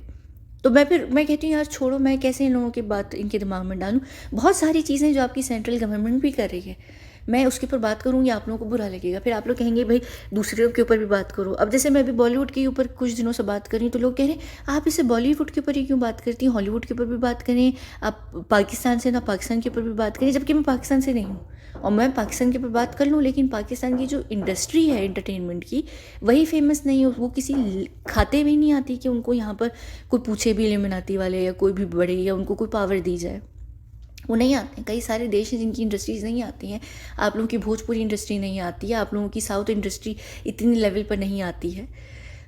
तो मैं कहती हूँ यार छोड़ो, मैं कैसे इन लोगों की बात इनके दिमाग में डालूँ। बहुत सारी चीज़ें जो आपकी सेंट्रल गवर्नमेंट भी कर रही है, मैं उसके ऊपर बात करूँगी, आप लोगों को बुरा लगेगा। फिर आप लोग कहेंगे भाई दूसरे के ऊपर भी बात करो। अब जैसे मैं अभी बॉलीवुड के ऊपर कुछ दिनों से बात कर रही हूँ, तो लोग कह रहे हैं आप इसे बॉलीवुड के ऊपर ही क्यों बात करती हैं, हॉलीवुड के ऊपर भी बात करें, आप पाकिस्तान से ना पाकिस्तान के ऊपर भी बात करें, जबकि मैं पाकिस्तान से नहीं हूँ। और मैं पाकिस्तान के ऊपर बात कर लूँ, लेकिन पाकिस्तान की जो इंडस्ट्री है एंटरटेनमेंट की, वही फेमस नहीं है। वो किसी खाते भी नहीं आती कि उनको यहाँ पर कोई पूछे भी इल्यूमिनाती वाले या कोई भी बड़े, या उनको कोई पावर दी जाए, वो नहीं आते हैं। कई सारे देश हैं जिनकी इंडस्ट्रीज़ नहीं आती हैं। आप लोगों की भोजपुरी इंडस्ट्री नहीं आती है, आप लोगों की साउथ इंडस्ट्री इतनी लेवल पर नहीं आती है।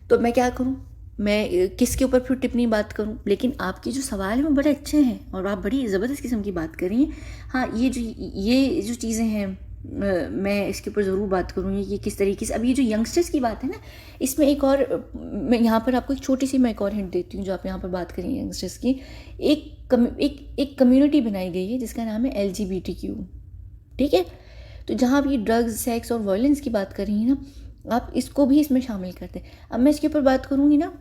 तो मैं क्या करूँ, मैं किसके ऊपर फिर टिप्पणी बात करूँ। लेकिन आपके जो सवाल हैं वो बड़े अच्छे हैं और आप बड़ी ज़बरदस्त किस्म की बात कर रही हैं। हाँ, ये जो चीज़ें हैं, मैं इसके ऊपर ज़रूर बात करूँगी कि किस तरीके से। अब ये जो यंगस्टर्स की बात है ना, इसमें एक और, मैं यहाँ पर आपको एक छोटी सी मैं एक और हिंट देती हूँ। जो आप यहाँ पर बात करें यंगस्टर्स की, एक कम्युनिटी बनाई गई है जिसका नाम है LGBTQ, ठीक है। तो जहाँ आप ये ड्रग्स, सेक्स और वायलेंस की बात कर रही हैं ना, आप इसको भी इसमें शामिल करते हैं। अब मैं इसके ऊपर बात करूँगी ना,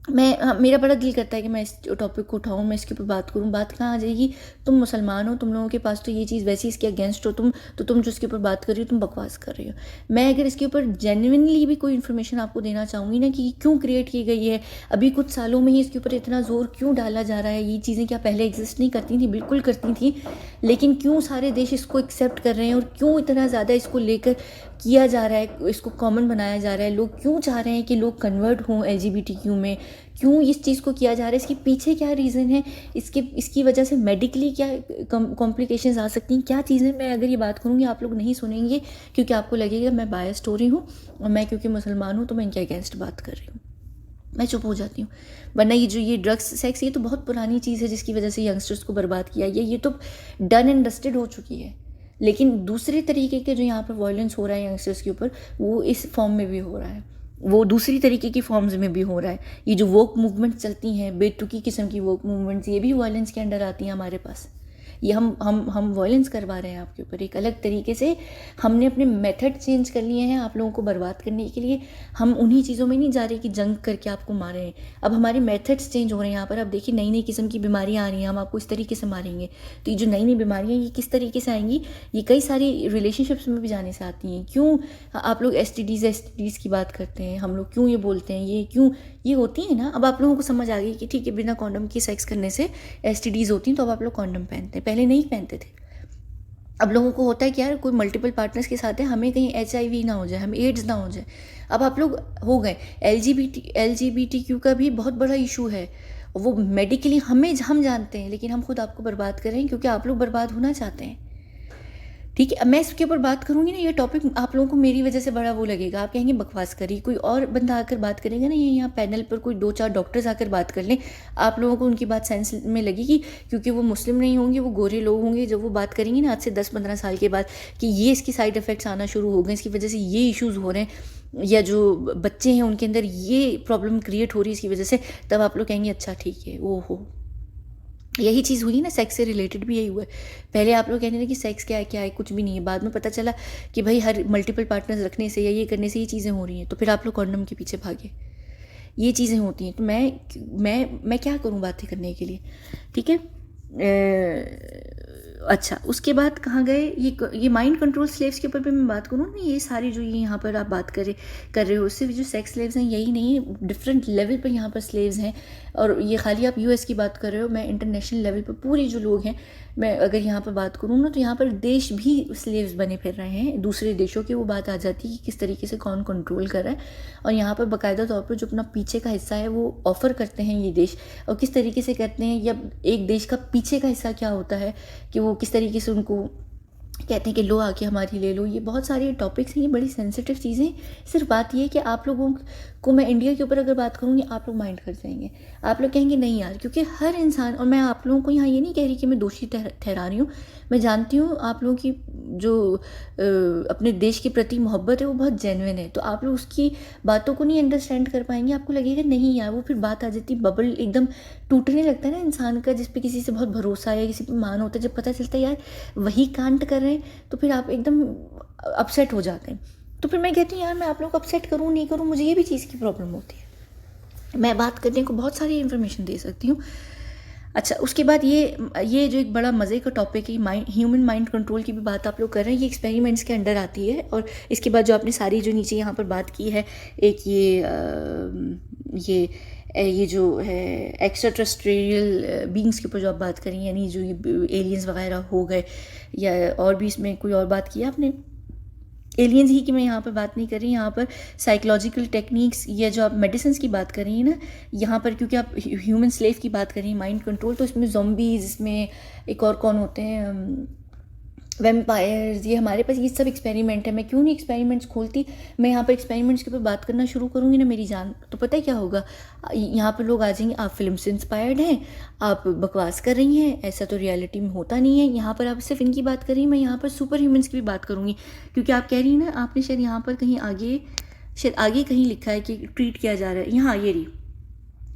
मेरा बड़ा दिल करता है कि मैं इस टॉपिक को उठाऊँ, मैं इसके ऊपर बात करूँ। बात कहाँ आ जाएगी, तुम मुसलमान हो, तुम लोगों के पास तो ये चीज़ वैसी इसके अगेंस्ट हो, तुम जो इसके ऊपर बात कर रही हो तुम बकवास कर रही हो। मैं अगर इसके ऊपर जेन्युइनली भी कोई इन्फॉर्मेशन आपको देना चाहूँगी ना कि क्यों क्रिएट की गई है, अभी कुछ सालों में ही इसके ऊपर इतना ज़ोर क्यों डाला जा रहा है, ये चीज़ें क्या पहले एग्जिस्ट नहीं करती थी? बिल्कुल करती थी, लेकिन क्यों सारे देश इसको एक्सेप्ट कर रहे हैं और क्यों इतना ज़्यादा इसको लेकर किया जा रहा है, इसको कॉमन बनाया जा रहा है। लोग क्यों चाह रहे हैं कि लोग कन्वर्ट हों LGBTQ में, क्यों इस चीज़ को किया जा रहा है, इसके पीछे क्या रीज़न है, इसकी वजह से मेडिकली क्या कॉम्प्लिकेशंस आ सकती हैं, क्या चीज़ें। मैं अगर ये बात करूँगी आप लोग नहीं सुनेंगे, क्योंकि आपको लगेगा मैं बायस्ड हो रही हूँ और मैं क्योंकि मुसलमान हूँ तो मैं इनके अगेंस्ट बात कर रही हूँ, मैं चुप हो जाती हूँ। वरना ये ड्रग्स सेक्स ये तो बहुत पुरानी चीज़ है जिसकी वजह से यंगस्टर्स को बर्बाद किया, ये तो डन एंड डस्टेड हो चुकी है। लेकिन दूसरे तरीके के जो यहाँ पर वायलेंस हो रहा है यंगस्टर्स के ऊपर, वो इस फॉर्म में भी हो रहा है, वो दूसरी तरीके की फॉर्म्स में भी हो रहा है। ये जो वोक मूवमेंट चलती हैं, बेतुकी किस्म की वोक मूवमेंट्स, ये भी वायलेंस के अंडर आती हैं हमारे पास। ये हम वायलेंस करवा रहे हैं आपके ऊपर एक अलग तरीके से। हमने अपने मेथड चेंज कर लिए हैं आप लोगों को बर्बाद करने के लिए। हम उन्हीं चीज़ों में नहीं जा रहे कि जंग करके आपको मारे हैं, अब हमारे मेथड्स चेंज हो रहे हैं यहाँ पर। अब देखिए नई नई किस्म की बीमारियाँ आ रही हैं, हम आपको इस तरीके से मारेंगे। तो ये जो नई नई बीमारियाँ ये किस तरीके से आएंगी, ये कई सारी रिलेशनशिप्स में भी जाने से आती हैं। क्यों आप लोग STDs की बात करते हैं, हम लोग क्यों ये बोलते हैं, ये क्यों ये होती है ना। अब आप लोगों को समझ आ गई कि ठीक है बिना कॉन्डम के सेक्स करने से STDs होती हैं, तो अब आप लोग कॉन्डम पहनते हैं, पहले नहीं पहनते थे। अब लोगों को होता है कि यार कोई मल्टीपल पार्टनर्स के साथ है, हमें कहीं HIV ना हो जाए, हमें एड्स ना हो जाए। अब आप लोग हो गए LGBTQ का भी बहुत बड़ा इशू है, वो मेडिकली हम जानते हैं, लेकिन हम खुद आपको बर्बाद कर रहे हैं क्योंकि आप लोग बर्बाद होना चाहते हैं। ठीक है, अब मैं इसके ऊपर बात करूंगी ना, ये टॉपिक आप लोगों को मेरी वजह से बड़ा वो लगेगा, आप कहेंगे बकवास करी। कोई और बंदा आकर बात करेगा ना, ये यहाँ पैनल पर कोई 2-4 डॉक्टर्स आकर बात कर लें, आप लोगों को उनकी बात सेंस में लगेगी, क्योंकि वो मुस्लिम नहीं होंगे, वो गोरे लोग होंगे। जब वो बात करेंगे ना आज से 10-15 साल के बाद कि ये इसकी साइड इफ़ेक्ट्स आना शुरू हो गए, इसकी वजह से ये इश्यूज़ हो रहे हैं, या जो बच्चे हैं उनके अंदर ये प्रॉब्लम क्रिएट हो रही है इसकी वजह से, तब आप लोग कहेंगे अच्छा ठीक है। ओहो, यही चीज़ हुई ना, सेक्स से रिलेटेड भी यही हुआ है। पहले आप लोग कहते थे कि सेक्स क्या है, कुछ भी नहीं है। बाद में पता चला कि भाई हर मल्टीपल पार्टनर्स रखने से या ये करने से ये चीज़ें हो रही हैं, तो फिर आप लोग कॉन्डम के पीछे भागे। ये चीज़ें होती हैं। तो मैं क्या करूँ बातें करने के लिए, ठीक है। अच्छा, उसके बाद कहाँ गए, ये माइंड कंट्रोल स्लेव्स के ऊपर भी मैं बात करूँ ना, ये सारी जो ये यहाँ पर आप बात कर रहे हो, सिर्फ जो सेक्स स्लेव्स हैं यही नहीं है, डिफरेंट लेवल पर यहाँ पर स्लेव्स हैं। और ये खाली आप US की बात कर रहे हो, मैं इंटरनेशनल लेवल पर पूरे जो लोग हैं, मैं अगर यहाँ पर बात करूँ ना, तो यहाँ पर देश भी स्लेव्स बने फिर रहे हैं दूसरे देशों के। वो बात आ जाती है कि किस तरीके से कौन कंट्रोल कर रहा है, और यहाँ पर बाकायदा तौर पर जो अपना पीछे का हिस्सा है वो ऑफ़र करते हैं ये देश, और किस तरीके से करते हैं, या एक देश का पीछे का हिस्सा क्या होता है कि वो किस तरीके से उनको कहते हैं कि लो आके हमारी ले लो। ये बहुत सारे टॉपिक्स हैं, ये बड़ी सेंसिटिव चीज़ें। सिर्फ बात ये है कि आप लोगों को मैं इंडिया के ऊपर अगर बात करूँगी, आप लोग माइंड कर जाएंगे, आप लोग कहेंगे नहीं यार, क्योंकि हर इंसान, और मैं आप लोगों को यहाँ ये नहीं कह रही कि मैं दोषी ठहरा रही हूँ, मैं जानती हूँ आप लोगों की जो अपने देश के प्रति मोहब्बत है वो बहुत जेन्युइन है, तो आप लोग उसकी बातों को नहीं अंडरस्टैंड कर पाएंगे। आपको लगेगा नहीं यार, वो फिर बात आ जाती, बबल एकदम टूटने लगता है ना इंसान का, जिस पे किसी से बहुत भरोसा है, किसी पे मान होता है, जब पता चलता है यार वही कांड कर रहे हैं, तो फिर आप एकदम अपसेट हो जाते हैं। तो फिर मैं कहती हूँ यार मैं आप लोग को अपसेट करूँ नहीं करूँ, मुझे ये भी चीज़ की प्रॉब्लम होती है। मैं बात करने को बहुत सारी इन्फॉर्मेशन दे सकती हूँ। अच्छा, उसके बाद ये जो एक बड़ा मज़े का टॉपिक है, ह्यूमन माइंड कंट्रोल की भी बात आप लोग कर रहे हैं, ये एक्सपेरिमेंट्स के अंडर आती है। और इसके बाद जो आपने सारी जो नीचे यहाँ पर बात की है, एक ये जो है एक्स्ट्रा टेरेस्ट्रियल बीइंग्स के ऊपर जो आप बात करी, यानी जो ये एलियंस वगैरह हो गए, या और भी इसमें कोई और बात की आपने, एलियंस ही की मैं यहाँ पर बात नहीं कर रही, यहाँ पर साइकोलॉजिकल टेक्निक्स या जो आप मेडिसिन की बात कर रही हैं ना, यहाँ पर क्योंकि आप ह्यूमन स्लेव की बात कर रही हैं, माइंड कंट्रोल, तो इसमें ज़ॉम्बीज़, इसमें एक और कौन होते हैं, वैम्पायर्स, ये हमारे पास ये सब एक्सपेरिमेंट है। मैं क्यों नहीं एक्सपेरिमेंट्स खोलती, मैं यहाँ पर एक्सपेरिमेंट्स के ऊपर बात करना शुरू करूँगी ना मेरी जान, तो पता है क्या होगा, यहाँ पर लोग आ जाएंगे, आप फिल्म से इंस्पायर्ड हैं, आप बकवास कर रही हैं, ऐसा तो रियलिटी में होता नहीं है। यहाँ पर आप सिर्फ इनकी बात कर रही हैं, मैं यहाँ पर सुपर ह्यूमन्स की भी बात करूँगी, क्योंकि आप कह रही हैं ना, आपने शायद यहाँ पर कहीं आगे कहीं लिखा है कि ट्रीट किया जा रहा है, यहाँ ये रही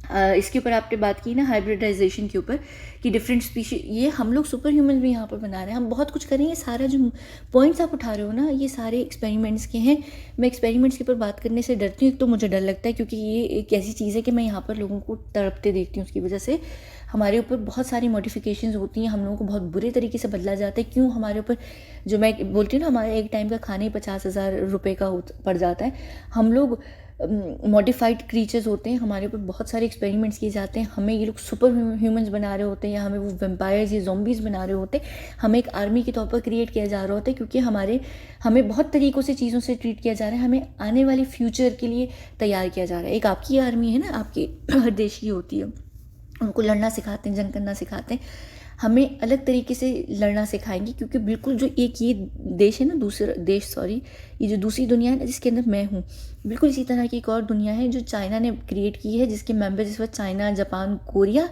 इसके ऊपर आपने बात की ना हाइब्रिडाइजेशन के ऊपर कि डिफरेंट स्पीशीज, ये हम लोग सुपर ह्यूमन भी यहाँ पर बना रहे हैं, हम बहुत कुछ करेंगे। सारा जो पॉइंट्स आप उठा रहे हो ना, ये सारे एक्सपेरिमेंट्स के हैं। मैं एक्सपेरिमेंट्स के ऊपर बात करने से डरती हूँ, एक तो मुझे डर लगता है क्योंकि ये एक ऐसी चीज़ है कि मैं यहाँ पर लोगों को तड़पते देखती हूँ, उसकी वजह से हमारे ऊपर बहुत सारी मॉडिफिकेशंस होती हैं, हम लोगों को बहुत बुरे तरीके से बदला जाता है। क्यों हमारे ऊपर, जो मैं बोलती हूँ ना, हमारे एक टाइम का खाना ही 50,000 रुपये का पड़ जाता है। हम लोग मॉडिफाइड क्रीचर्स होते हैं, हमारे ऊपर बहुत सारे एक्सपेरिमेंट्स किए जाते हैं, हमें ये लोग सुपर ह्यूमंस बना रहे होते हैं, या हमें वो वेम्पायर्स या ज़ॉम्बीज़ बना रहे होते हैं, हमें एक आर्मी के तौर पर क्रिएट किया जा रहा होता है, क्योंकि हमें बहुत तरीक़ों से चीज़ों से ट्रीट किया जा रहा है, हमें आने वाली फ्यूचर के लिए तैयार किया जा रहा है। एक आपकी आर्मी है ना, आपकी हर देश की होती है, उनको लड़ना सिखाते हैं, जंग करना सिखाते हैं, हमें अलग तरीके से लड़ना सिखाएंगे, क्योंकि बिल्कुल जो एक ये देश है ना, दूसरा देश, सॉरी, ये जो दूसरी दुनिया है ना जिसके अंदर मैं हूँ, बिल्कुल इसी तरह की एक और दुनिया है जो चाइना ने क्रिएट की है, जिसके मेंबर्स इस वक्त चाइना, जापान, कोरिया,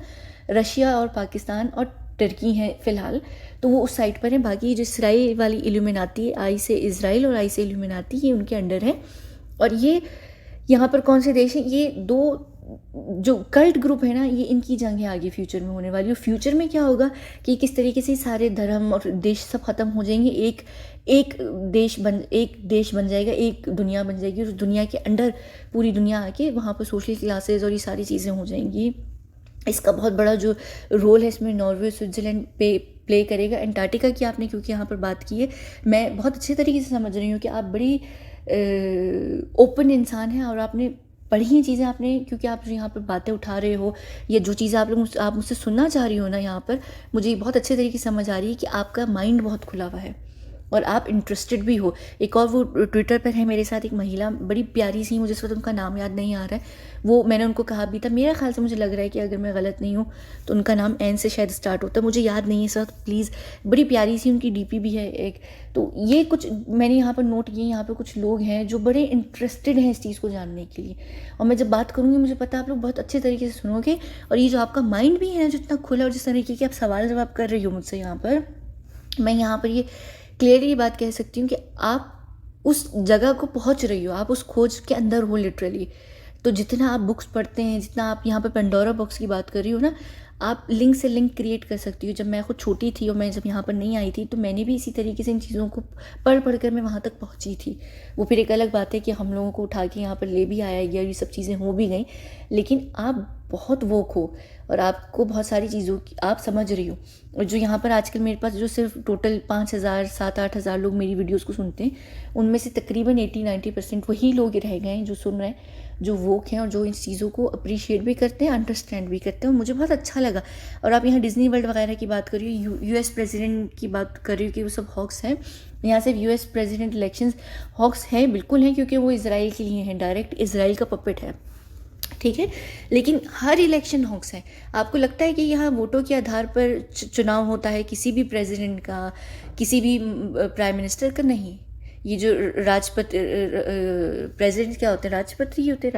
रशिया और पाकिस्तान और टर्की हैं फ़िलहाल। तो वो उस साइड पर है। बाकी जो इसराइल वाली इल्यूमिनाती है, आई से इसराइल और आई से इल्यूमिनाती, ये उनके अंडर है। और ये यहाँ पर कौन से देश हैं, ये दो जो कल्ट ग्रुप है ना, ये इनकी जंग है आगे फ्यूचर में होने वाली। और फ्यूचर में क्या होगा कि किस तरीके से सारे धर्म और देश सब ख़त्म हो जाएंगे, एक देश बन जाएगा, एक दुनिया बन जाएगी, उस दुनिया के अंडर पूरी दुनिया आके वहाँ पर सोशल क्लासेस और ये सारी चीज़ें हो जाएंगी। इसका बहुत बड़ा जो रोल है इसमें नॉर्वे, स्विट्ज़रलैंड पे प्ले करेगा। एंटार्क्टिका की आपने क्योंकि यहाँ पर बात की है, मैं बहुत अच्छे तरीके से समझ रही हूँ कि आप बड़ी ओपन इंसान हैं और आपने पढ़ी हैं चीज़ें, आपने, क्योंकि आप जो यहाँ पर बातें उठा रहे हो या जो चीज़ें आप मुझसे सुनना चाह रही हो ना, यहाँ पर मुझे बहुत अच्छे तरीके से समझ आ रही है कि आपका माइंड बहुत खुला हुआ है और आप इंटरेस्टेड भी हो। एक और वो ट्विटर पर है मेरे साथ एक महिला, बड़ी प्यारी सी, मुझे इस वक्त उनका नाम याद नहीं आ रहा है, वो मैंने उनको कहा भी था, मेरा ख्याल से मुझे लग रहा है कि अगर मैं गलत नहीं हूँ तो उनका नाम एन से शायद स्टार्ट होता है, मुझे याद नहीं है सर, प्लीज़। बड़ी प्यारी सी उनकी डीपी भी है एक। तो ये कुछ मैंने यहाँ पर नोट किए, यहाँ पर कुछ लोग हैं जो बड़े इंटरेस्टेड हैं इस चीज़ को जानने के लिए, और मैं जब बात करूँगी मुझे पता है आप लोग बहुत अच्छे तरीके से सुनोगे। और ये जो आपका माइंड भी है जितना खुला और जिस तरीके के आप सवाल जवाब कर रही हो मुझसे यहाँ पर, मैं यहाँ पर ये क्लियरली बात कह सकती हूँ कि आप उस जगह को पहुँच रही हो, आप उस खोज के अंदर हो लिटरली। तो जितना आप बुक्स पढ़ते हैं, जितना आप यहाँ पे पेंडोरा बॉक्स की बात कर रही हो ना, आप लिंक से लिंक क्रिएट कर सकती हो। जब मैं खुद छोटी थी और मैं जब यहाँ पर नहीं आई थी तो मैंने भी इसी तरीके से इन चीज़ों को पढ़ कर मैं वहाँ तक पहुँची थी। वो फिर एक अलग बात है कि हम लोगों को उठा के यहाँ पर ले भी आया गया, ये सब चीज़ें हो भी गई, लेकिन आप बहुत वोक हो और आपको बहुत सारी चीज़ों की आप समझ रही हो। और जो यहाँ पर आजकल मेरे पास जो सिर्फ टोटल 5,000 7-8 हज़ार लोग मेरी वीडियोस को सुनते हैं, उनमें से तकरीबन 80-90% वही लोग रह गए हैं जो सुन रहे हैं, जो वोक हैं और जो इन चीज़ों को अप्रिशिएट भी करते हैं, अंडरस्टैंड भी करते हैं, और मुझे बहुत अच्छा लगा। और आप यहाँ डिज्नी वर्ल्ड वगैरह की बात कर रही हो, यूएस प्रेसिडेंट की बात कर रही हो कि वो सब हॉक्स हैं। यहाँ सिर्फ यूएस प्रेसिडेंट इलेक्शंस हॉक्स हैं, बिल्कुल हैं, क्योंकि वो इसराइल के लिए हैं, डायरेक्ट इसराइल का पपेट है, ठीक है। लेकिन हर इलेक्शन हॉक्स है। आपको लगता है कि यहाँ वोटों के आधार पर चुनाव होता है किसी भी प्रेसिडेंट का, किसी भी प्राइम मिनिस्टर का? नहीं। ये जो राष्ट्रपति, प्रेसिडेंट क्या होते हैं, राष्ट्रपति होते हैं,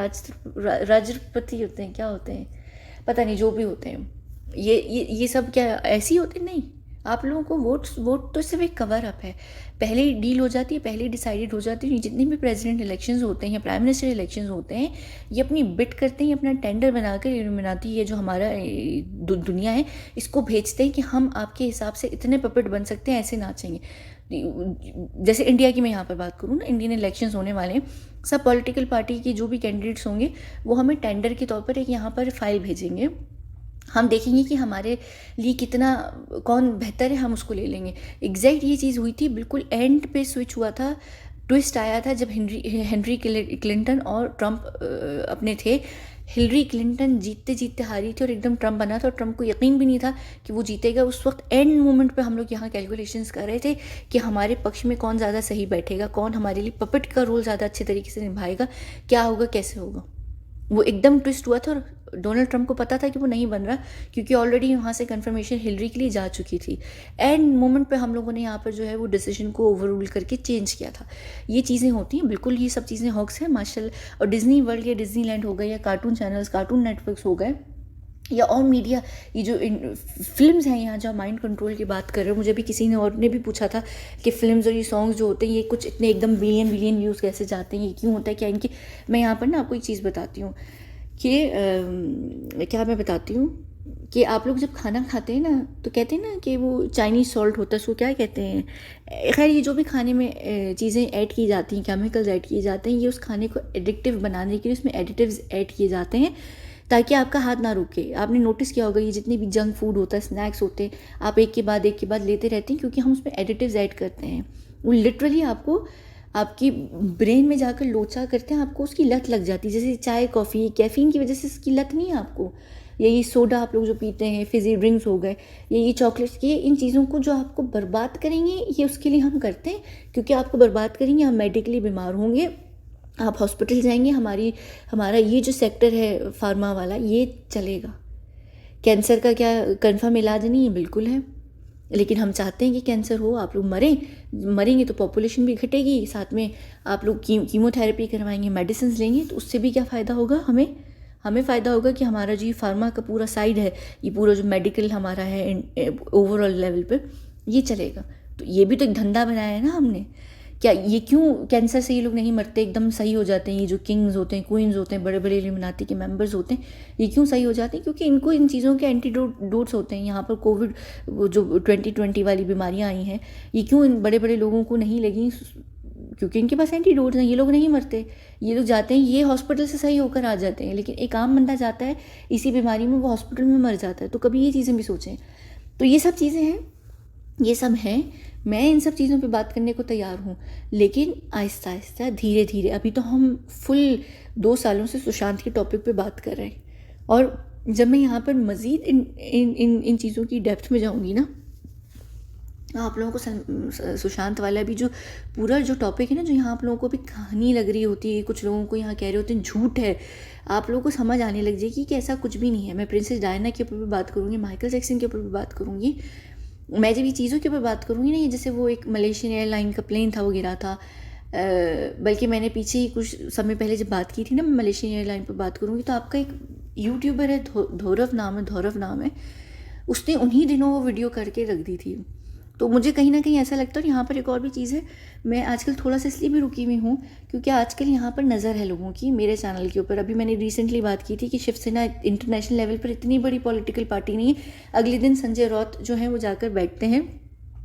राष्ट्रपति होते हैं, क्या होते हैं पता नहीं, जो भी होते हैं, ये सब क्या ऐसे ही होते हैं? नहीं, आप लोगों को वोट तो सिर्फ एक कवर अप है, पहले ही डील हो जाती है, पहले ही डिसाइडेड हो जाती है। जितने भी प्रेसिडेंट इलेक्शंस होते हैं या प्राइम मिनिस्टर इलेक्शंस होते हैं, ये अपनी बिट करते हैं, अपना टेंडर बनाकर इल्यूमिनाती, ये जो हमारा दुनिया है, इसको भेजते हैं कि हम आपके हिसाब से इतने पपेट बन सकते हैं, ऐसे नाचेंगे। जैसे इंडिया की मैं यहाँ पर बात करूँ ना, इंडियन इलेक्शंस होने वाले हैं, सब पॉलिटिकल पार्टी के जो भी कैंडिडेट्स होंगे वो हमें टेंडर के तौर पर एक यहाँ पर फाइल भेजेंगे, हम देखेंगे कि हमारे लिए कितना, कौन बेहतर है, हम उसको ले लेंगे। एग्जैक्ट ये चीज़ हुई थी, बिल्कुल एंड पे स्विच हुआ था, ट्विस्ट आया था जब हेनरी क्लिंटन और ट्रंप अपने थे। हिलरी क्लिंटन जीतते जीतते हारी थी और एकदम ट्रंप बना था, और ट्रंप को यकीन भी नहीं था कि वो जीतेगा। उस वक्त एंड मोमेंट पे हम लोग यहाँ कैलकुलेशंस कर रहे थे कि हमारे पक्ष में कौन ज़्यादा सही बैठेगा, कौन हमारे लिए पपेट का रोल ज़्यादा अच्छे तरीके से निभाएगा, क्या होगा, कैसे होगा। वो एकदम ट्विस्ट हुआ था और डोनाल्ड ट्रंप को पता था कि वो नहीं बन रहा, क्योंकि ऑलरेडी वहाँ से कंफर्मेशन हिलरी के लिए जा चुकी थी। एंड मोमेंट पे हम लोगों ने यहाँ पर जो है वो डिसीजन को ओवर रूल करके चेंज किया था। ये चीज़ें होती हैं, बिल्कुल ये सब चीज़ें हॉक्स हैं माशाल्लाह। और डिज्नी वर्ल्ड या डिज्नीलैंड हो गए, या कार्टून चैनल्स, कार्टून नेटवर्क्स हो गए, या और मीडिया, ये जो फिल्म्स हैं, यहाँ जो माइंड कंट्रोल की बात कर रहे हो, मुझे भी किसी ने और ने भी पूछा था कि फिल्म्स और ये सॉन्ग्स जो होते हैं, ये कुछ इतने एकदम बिलियन व्यूज़ कैसे जाते हैं, ये क्यों होता है, क्या इनकी। मैं यहाँ पर ना आपको एक चीज़ बताती हूँ कि क्या मैं बताती हूँ कि आप लोग जब खाना खाते हैं ना तो कहते हैं ना कि वो चाइनीज़ सॉल्ट होता है, उसको क्या कहते हैं, खैर ये जो भी खाने में चीज़ें ऐड की जाती हैं, केमिकल्स ऐड किए जाते हैं, ये उस खाने को एडिक्टिव बनाने के लिए उसमें एडिटिव्स ऐड किए जाते हैं ताकि आपका हाथ ना रुके। आपने नोटिस किया होगा ये जितने भी जंक फूड होता है, स्नैक्स होते हैं, आप एक के बाद लेते रहते हैं क्योंकि हम उसमें एडिटिव्स ऐड करते हैं। वो लिटरली आपको आपकी ब्रेन में जाकर लोचा करते हैं, आपको उसकी लत लग जाती है। जैसे चाय कॉफ़ी कैफ़ीन की वजह से इसकी लत नहीं है आपको, या ये सोडा आप लोग जो पीते हैं, फिज़ी ड्रिंक्स हो गए, या ये चॉकलेट्स, ये इन चीज़ों को जो आपको बर्बाद करेंगे, ये उसके लिए हम करते हैं क्योंकि आपको बर्बाद करेंगे, हम मेडिकली बीमार होंगे, आप हॉस्पिटल जाएंगे, हमारा ये जो सेक्टर है फार्मा वाला ये चलेगा। कैंसर का क्या कन्फर्म इलाज नहीं है? बिल्कुल है, लेकिन हम चाहते हैं कि कैंसर हो, आप लोग मरेंगे तो पॉपुलेशन भी घटेगी, साथ में आप लोग कीमोथेरेपी करवाएंगे, मेडिसिन लेंगे, तो उससे भी क्या फ़ायदा होगा? हमें फ़ायदा होगा कि हमारा जो ये फार्मा का पूरा साइड है, ये पूरा जो मेडिकल हमारा है ओवरऑल लेवल पर ये चलेगा। तो ये भी तो एक धंधा बनाया है ना हमने। क्या ये क्यों कैंसर से ये लोग नहीं मरते, एकदम सही हो जाते हैं? ये जो किंग्स होते हैं, क्वींस होते हैं, बड़े बड़े इल्यूमिनाटी के मेंबर्स होते हैं, ये क्यों सही हो जाते हैं? क्योंकि इनको इन चीज़ों के एंटीडोट्स होते हैं। यहाँ पर कोविड जो 2020 वाली बीमारियाँ आई हैं, ये क्यों इन बड़े बड़े लोगों को नहीं लगी? क्योंकि इनके पास एंटीडोट्स हैं, ये लोग नहीं मरते। ये लोग जाते हैं, ये हॉस्पिटल से सही होकर आ जाते हैं, लेकिन एक आम बंदा जाता है इसी बीमारी में, वो हॉस्पिटल में मर जाता है। तो कभी ये चीज़ें भी सोचें। तो ये सब चीज़ें हैं, ये सब हैं, मैं इन सब चीज़ों पे बात करने को तैयार हूँ, लेकिन आहिस्ता आहिस्ता धीरे धीरे। अभी तो हम फुल 2 सालों से सुशांत के टॉपिक पे बात कर रहे हैं, और जब मैं यहाँ पर मज़ीद इन चीज़ों की डेप्थ में जाऊँगी ना, आप लोगों को सुशांत वाला भी जो पूरा जो टॉपिक है ना, जो यहाँ आप लोगों को भी कहानी लग रही होती है, कुछ लोगों को यहाँ कह रहे होते हैं झूठ है, आप लोगों को समझ आने लग जाएगी कि ऐसा कुछ भी नहीं है। मैं प्रिंसेस डायना के ऊपर भी बात करूँगी, माइकल जैक्सन के ऊपर भी बात करूँगी, मैं जब ये चीज़ों के ऊपर बात करूँगी ना, ये जैसे वो एक मलेशियन एयरलाइन का प्लेन था, वो गिरा था, बल्कि मैंने पीछे ही कुछ समय पहले जब बात की थी ना, मैं मलेशियन एयरलाइन पर बात करूँगी, तो आपका एक यूट्यूबर है, धौरव नाम है, उसने उन्हीं दिनों वो वीडियो करके रख दी थी। तो मुझे कहीं ना कहीं ऐसा लगता है। और यहाँ पर एक और भी चीज़ है, मैं आजकल थोड़ा सा इसलिए भी रुकी हुई हूँ क्योंकि आजकल यहाँ पर नज़र है लोगों की मेरे चैनल के ऊपर। अभी मैंने रिसेंटली बात की थी कि शिवसेना इंटरनेशनल लेवल पर इतनी बड़ी पॉलिटिकल पार्टी नहीं है। अगले दिन संजय राउत जो हैं वो जाकर बैठते हैं,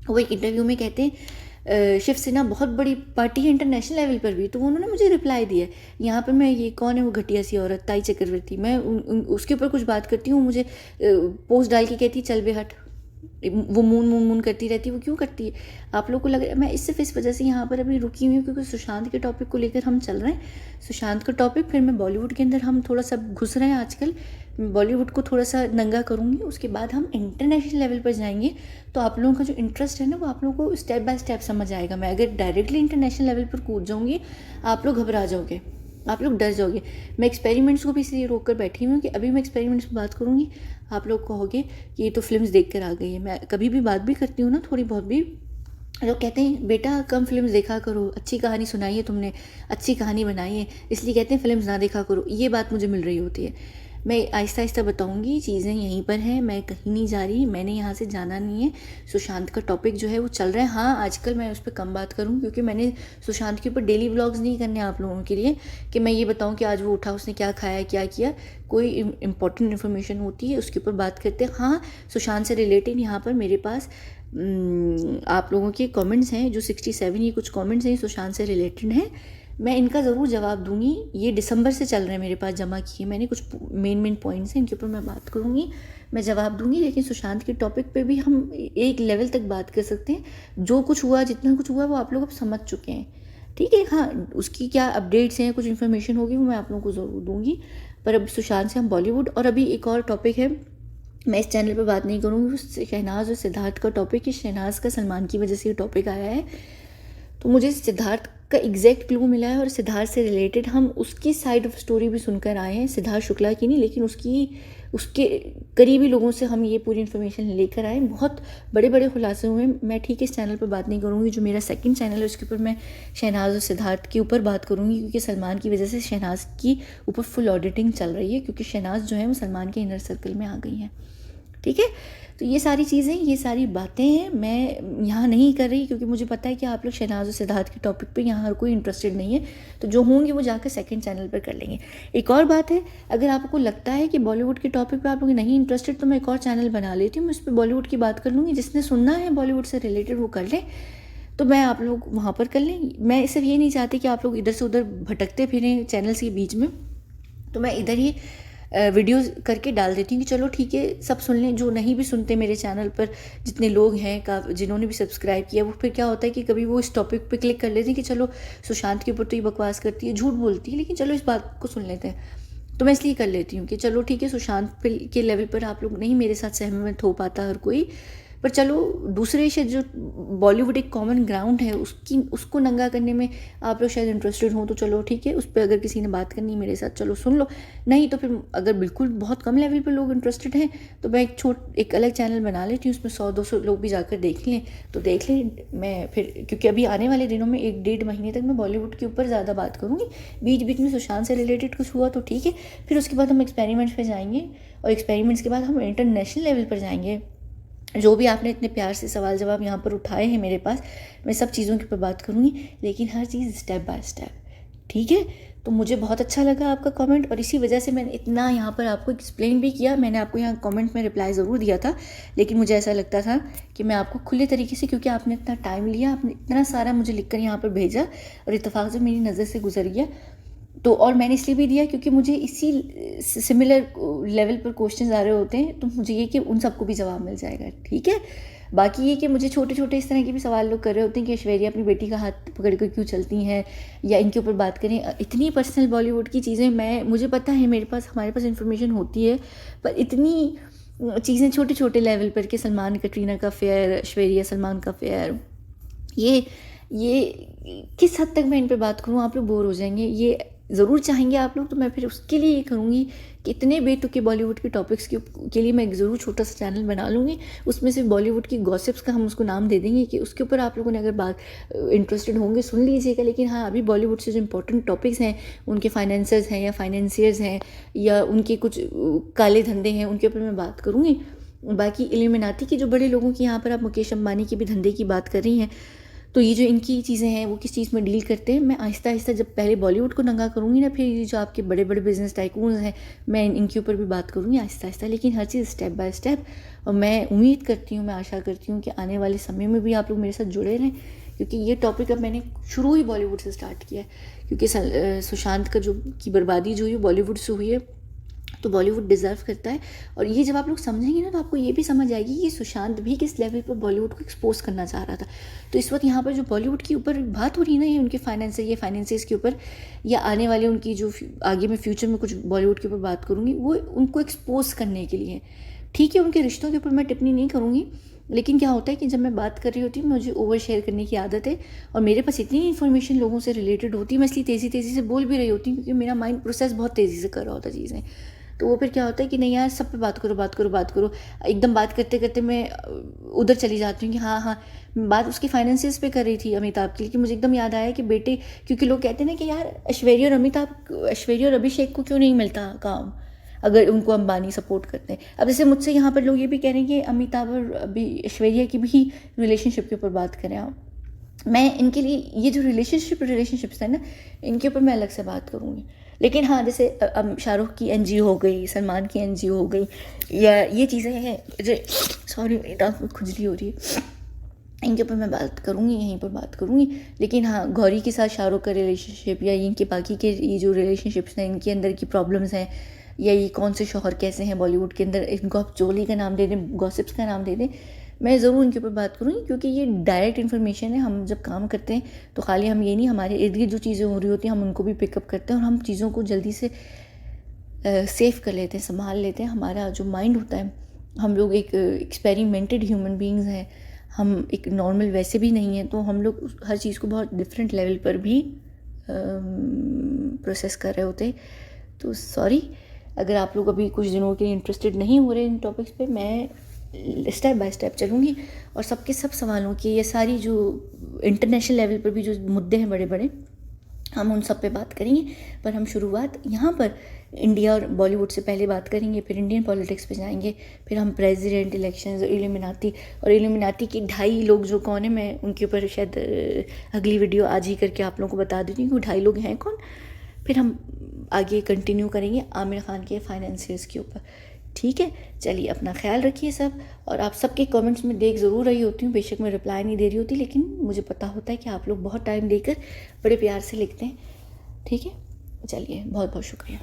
वो एक इंटरव्यू में कहते हैं शिवसेना बहुत बड़ी पार्टी है इंटरनेशनल लेवल पर भी। तो उन्होंने मुझे रिप्लाई दिया, यहाँ पर मैं ये कौन है वो घटिया सी औरत ताई चक्रवर्ती, मैं उसके ऊपर कुछ बात करती हूँ, मुझे पोस्ट डाल के कहती चल बे हट, वो मून करती रहती है। वो क्यों करती है? आप लोग को लग रहा है मैं सिर्फ इस वजह से यहाँ पर अभी रुकी हुई हूँ क्योंकि सुशांत के टॉपिक को लेकर हम चल रहे हैं। सुशांत का टॉपिक, फिर मैं बॉलीवुड के अंदर हम थोड़ा सा घुस रहे हैं आजकल, बॉलीवुड को थोड़ा सा नंगा करूँगी, उसके बाद हम इंटरनेशनल लेवल पर जाएंगे। तो आप लोगों का जो इंटरेस्ट है ना, वो आप लोगों को स्टेप बाय स्टेप समझ आएगा। मैं अगर डायरेक्टली इंटरनेशनल लेवल पर कूद जाऊँगी, आप लोग घबरा जाओगे, आप लोग डर जाओगे। मैं एक्सपेरिमेंट्स को भी इसलिए रोक कर बैठी हूँ कि अभी मैं एक्सपेरिमेंट्स पर बात करूँगी, आप लोग कहोगे कि ये तो फिल्म्स देख कर आ गई है। मैं कभी भी बात भी करती हूँ ना, थोड़ी बहुत भी, लोग कहते हैं बेटा कम फिल्म्स देखा करो, अच्छी कहानी सुनाई है तुमने, अच्छी कहानी बनाई है, इसलिए कहते हैं फिल्म्स ना देखा करो। ये बात मुझे मिल रही होती है। मैं आहिस्ता आहिस्ता बताऊंगी, चीज़ें यहीं पर हैं, मैं कहीं नहीं जा रही, मैंने यहाँ से जाना नहीं है। सुशांत का टॉपिक जो है वो चल रहा है। हाँ, आजकल मैं उस पर कम बात करूँ क्योंकि मैंने सुशांत के ऊपर डेली व्लॉग्स नहीं करने आप लोगों के लिए कि मैं ये बताऊँ कि आज वो उठा, उसने क्या खाया, क्या किया। कोई इंपॉर्टेंट इन्फॉर्मेशन होती है उसके ऊपर बात करते हैं। हाँ, सुशांत से रिलेटेड यहाँ पर मेरे पास आप लोगों के कमेंट्स हैं, जो 67 ये कुछ कमेंट्स हैं सुशांत से रिलेटेड हैं, मैं इनका ज़रूर जवाब दूंगी। ये दिसंबर से चल रहे हैं मेरे पास जमा किए, मैंने कुछ मेन पॉइंट्स हैं, इनके ऊपर मैं बात करूंगी, मैं जवाब दूंगी। लेकिन सुशांत के टॉपिक पे भी हम एक लेवल तक बात कर सकते हैं। जो कुछ हुआ, जितना कुछ हुआ, वो आप लोग अब समझ चुके हैं, ठीक है। हाँ, उसकी क्या अपडेट्स हैं, कुछ इन्फॉर्मेशन होगी, वो मैं आप लोगों को ज़रूर दूंगी। पर अब सुशांत से हम बॉलीवुड, और अभी एक और टॉपिक है, मैं इस चैनल पे बात नहीं करूँगी, शहनाज और सिद्धार्थ का टॉपिक है। शहनाज का सलमान की वजह से ये टॉपिक आया है, तो मुझे सिद्धार्थ का एग्जैक्ट क्लू मिला है और सिद्धार्थ से रिलेटेड हम उसकी साइड ऑफ स्टोरी भी सुनकर आए हैं, सिद्धार्थ शुक्ला की नहीं, लेकिन उसके करीबी लोगों से हम ये पूरी इन्फॉर्मेशन लेकर आए। बहुत बड़े बड़े खुलासे हुए। मैं ठीक है इस चैनल पर बात नहीं करूँगी, जो मेरा सेकंड चैनल है उसके ऊपर मैं शहनाज और सिद्धार्थ के ऊपर बात करूँगी, क्योंकि सलमान की वजह से शहनाज की ऊपर फुल ऑडिटिंग चल रही है, क्योंकि शहनाज जो है वो सलमान के इनर सर्कल में आ गई हैं, ठीक है। तो ये सारी चीज़ें, ये सारी बातें हैं, मैं यहाँ नहीं कर रही क्योंकि मुझे पता है कि आप लोग शहनाज और सिद्धार्थ के टॉपिक पे यहाँ हर कोई इंटरेस्टेड नहीं है, तो जो होंगे वो जाकर सेकंड चैनल पर कर लेंगे। एक और बात है, अगर आपको लगता है कि बॉलीवुड के टॉपिक पे आप लोग नहीं इंटरेस्टेड, तो मैं एक और चैनल बना लेती हूँ, मैं उस पर बॉलीवुड की बात कर लूँगी, जिसने सुनना है बॉलीवुड से रिलेटेड वो कर लें, तो मैं आप लोग वहाँ पर कर लें। मैं सिर्फ ये नहीं चाहती कि आप लोग इधर से उधर भटकते फिरें चैनल्स के बीच में, तो मैं इधर ही वीडियोस करके डाल देती हूँ कि चलो ठीक है सब सुन लें। जो नहीं भी सुनते मेरे चैनल पर, जितने लोग हैं जिन्होंने भी सब्सक्राइब किया, वो फिर क्या होता है कि कभी वो इस टॉपिक पे क्लिक कर लेते हैं कि चलो सुशांत के ऊपर तो ये बकवास करती है, झूठ बोलती है, लेकिन चलो इस बात को सुन लेते हैं। तो मैं इसलिए कर लेती हूँ कि चलो ठीक है, सुशांत के लेवल पर आप लोग नहीं मेरे साथ सहमत हो पाता हर कोई, पर चलो दूसरे से जो बॉलीवुड एक कॉमन ग्राउंड है उसको नंगा करने में आप लोग शायद इंटरेस्टेड हो, तो चलो ठीक है, उस पर अगर किसी ने बात करनी है मेरे साथ चलो सुन लो। नहीं तो फिर अगर बिल्कुल बहुत कम लेवल पर लोग इंटरेस्टेड हैं तो मैं एक अलग चैनल बना लेती हूँ, उसमें 100-200 लोग भी जाकर देख लें तो देख लें। मैं फिर क्योंकि अभी आने वाले दिनों में 1-1.5 महीने तक मैं बॉलीवुड के ऊपर ज़्यादा बात करूँगी, बीच बीच में सुशांत से रिलेटेड कुछ हुआ तो ठीक है, फिर उसके बाद हम एक्सपेरिमेंट्स पर जाएंगे, और एक्सपेरिमेंट्स के बाद हम इंटरनेशनल लेवल पर जाएंगे। जो भी आपने इतने प्यार से सवाल जवाब यहाँ पर उठाए हैं मेरे पास, मैं सब चीज़ों के ऊपर बात करूँगी, लेकिन हर चीज़ स्टेप बाय स्टेप, ठीक है। तो मुझे बहुत अच्छा लगा आपका कमेंट, और इसी वजह से मैंने इतना यहाँ पर आपको एक्सप्लेन भी किया। मैंने आपको यहाँ कमेंट में रिप्लाई ज़रूर दिया था, लेकिन मुझे ऐसा लगता था कि मैं आपको खुले तरीके से, क्योंकि आपने इतना टाइम लिया, आपने इतना सारा मुझे लिखकर यहाँ पर भेजा और इत्तेफाक से मेरी नज़र से गुजर गया, तो और मैंने इसलिए भी दिया क्योंकि मुझे इसी सिमिलर लेवल पर क्वेश्चंस आ रहे होते हैं, तो मुझे ये कि उन सबको भी जवाब मिल जाएगा, ठीक है। बाकी ये कि मुझे छोटे छोटे इस तरह के भी सवाल लोग कर रहे होते हैं कि ऐश्वर्या अपनी बेटी का हाथ पकड़ कर क्यों चलती हैं, या इनके ऊपर बात करें। इतनी पर्सनल बॉलीवुड की चीज़ें मुझे पता है, हमारे पास इन्फॉर्मेशन होती है, पर इतनी चीज़ें छोटे छोटे लेवल पर कि सलमान कटरीना का अफेयर, ऐश्वर्या सलमान का अफेयर, ये किस हद तक मैं इन पर बात करूँ, आप लोग बोर हो जाएंगे। ये ज़रूर चाहेंगे आप लोग, तो मैं फिर उसके लिए ये करूँगी कि इतने बेतुके बॉलीवुड के टॉपिक्स के लिए मैं एक ज़रूर छोटा सा चैनल बना लूँगी, उसमें सिर्फ बॉलीवुड की गॉसिप्स का हम उसको नाम दे देंगे कि उसके ऊपर आप लोगों ने अगर बात इंटरेस्टेड होंगे सुन लीजिएगा। लेकिन हाँ, अभी बॉलीवुड से जो इंपॉर्टेंट टॉपिक्स हैं, उनके फाइनेंसर्स हैं या फाइनेंसियर्स हैं या उनके कुछ काले धंधे हैं, उनके ऊपर मैं बात करूँगी। बाकी इल्यूमिनाती के जो बड़े लोगों की, यहाँ पर आप मुकेश अंबानी के भी धंधे की बात कर रही हैं, तो ये जो इनकी चीज़ें हैं वो किस चीज़ में डील करते हैं, मैं आहिस्ता आहिस्ता जब पहले बॉलीवुड को नंगा करूँगी ना, फिर ये जो आपके बड़े बड़े बिजनेस टाइकून्स हैं, मैं इनके ऊपर भी बात करूँगी आहिस्ता आहिस्ता, लेकिन हर चीज़ स्टेप बाय स्टेप। और मैं उम्मीद करती हूँ, मैं आशा करती हूँ कि आने वाले समय में भी आप लोग मेरे साथ जुड़े रहें, क्योंकि ये टॉपिक अब मैंने शुरू ही बॉलीवुड से स्टार्ट किया है, क्योंकि सुशांत का की बर्बादी जो हुई बॉलीवुड से हुई है, तो बॉलीवुड डिज़र्व करता है। और ये जब आप लोग समझेंगे ना, तो आपको ये भी समझ आएगी कि सुशांत भी किस लेवल पर बॉलीवुड को एक्सपोज करना चाह रहा था। तो इस वक्त यहाँ पर जो बॉलीवुड के ऊपर बात हो रही है ना, ये उनके फाइनेंसेस के ऊपर, या आने वाले उनकी जो आगे में फ्यूचर में कुछ बॉलीवुड के ऊपर बात करूँगी, वो उनको एक्सपोज करने के लिए, ठीक है। उनके रिश्तों के ऊपर मैं टिप्पणी नहीं करूँगी, लेकिन क्या होता है कि जब मैं बात कर रही होती हूँ, मुझे ओवर शेयर करने की आदत है, और मेरे पास इतनी इन्फॉर्मेशन लोगों से रिलेटेड होती है, मैं इसलिए तेज़ी से बोल भी रही होती हूँ, क्योंकि मेरा माइंड प्रोसेस बहुत तेज़ी से कर रहा होता है चीज़ें। तो वो फिर क्या होता है कि नहीं यार, सब पे बात करो, एकदम बात करते करते मैं उधर चली जाती हूँ कि हाँ, बात उसकी फाइनेंसिस पे कर रही थी अमिताभ की, लेकिन मुझे एकदम याद आया कि बेटे, क्योंकि लोग कहते हैं ना कि यार ऐश्वर्या और अभिषेक को क्यों नहीं मिलता काम, अगर उनको अंबानी सपोर्ट करते हैं। अब जैसे मुझसे यहाँ पर लोग ये भी कह रहे हैं कि अमिताभ और अभी ऐश्वर्या की भी रिलेशनशिप के ऊपर बात करें आप, मैं इनके लिए ये जो रिलेशनशिप्स है ना, इनके ऊपर मैं अलग से बात करूँगी। लेकिन हाँ, जैसे अब शाहरुख की एनजीओ हो गई, सलमान की एनजीओ हो गई, या ये चीज़ें हैं जो, सॉरी मेरी दांत में खुजली हो रही है, इनके ऊपर मैं बात करूँगी, यहीं पर बात करूँगी। लेकिन हाँ, गौरी के साथ शाहरुख का रिलेशनशिप, या इनके बाकी के ये जो रिलेशनशिप्स हैं, इनके अंदर की प्रॉब्लम्स हैं, या ये कौन से शौहर कैसे हैं बॉलीवुड के अंदर, इनको आप जोली का नाम दे दें, गॉसिप्स का नाम दे दें, मैं ज़रूर इनके ऊपर बात करूँगी, क्योंकि ये डायरेक्ट इन्फॉर्मेशन है। हम जब काम करते हैं तो खाली हम ये नहीं, हमारे इर्द गिर्द जो चीज़ें हो रही होती हैं हम उनको भी पिकअप करते हैं, और हम चीज़ों को जल्दी से सेव कर लेते हैं, संभाल लेते हैं। हमारा जो माइंड होता है, हम लोग एक एक्सपेरिमेंटेड ह्यूमन बींग्स हैं, हम एक नॉर्मल वैसे भी नहीं हैं, तो हम लोग हर चीज़ को बहुत डिफरेंट लेवल पर भी प्रोसेस कर रहे होते हैं। तो सॉरी, अगर आप लोग अभी कुछ दिनों के लिए इंटरेस्टेड नहीं हो रहे इन टॉपिक्स पे, मैं स्टेप बाय स्टेप चलूँगी, और सबके सब सवालों की, ये सारी जो इंटरनेशनल लेवल पर भी जो मुद्दे हैं बड़े बड़े, हम उन सब पे बात करेंगे, पर हम शुरुआत यहाँ पर इंडिया और बॉलीवुड से पहले बात करेंगे, फिर इंडियन पॉलिटिक्स पे जाएंगे, फिर हम प्रेसिडेंट इलेक्शंस और इल्यूमिनाती के 2.5 लोग जो कौन है, मैं उनके ऊपर शायद अगली वीडियो आज ही करके आप लोगों को बता देती हूँ कि 2.5 लोग हैं कौन। फिर हम आगे कंटिन्यू करेंगे आमिर खान के फाइनेंसियर्स के ऊपर। ठीक है, चलिए अपना ख्याल रखिए सब। और आप सबके कमेंट्स में देख ज़रूर रही होती हूँ, बेशक मैं रिप्लाई नहीं दे रही होती, लेकिन मुझे पता होता है कि आप लोग बहुत टाइम देकर बड़े प्यार से लिखते हैं। ठीक है, चलिए बहुत बहुत शुक्रिया।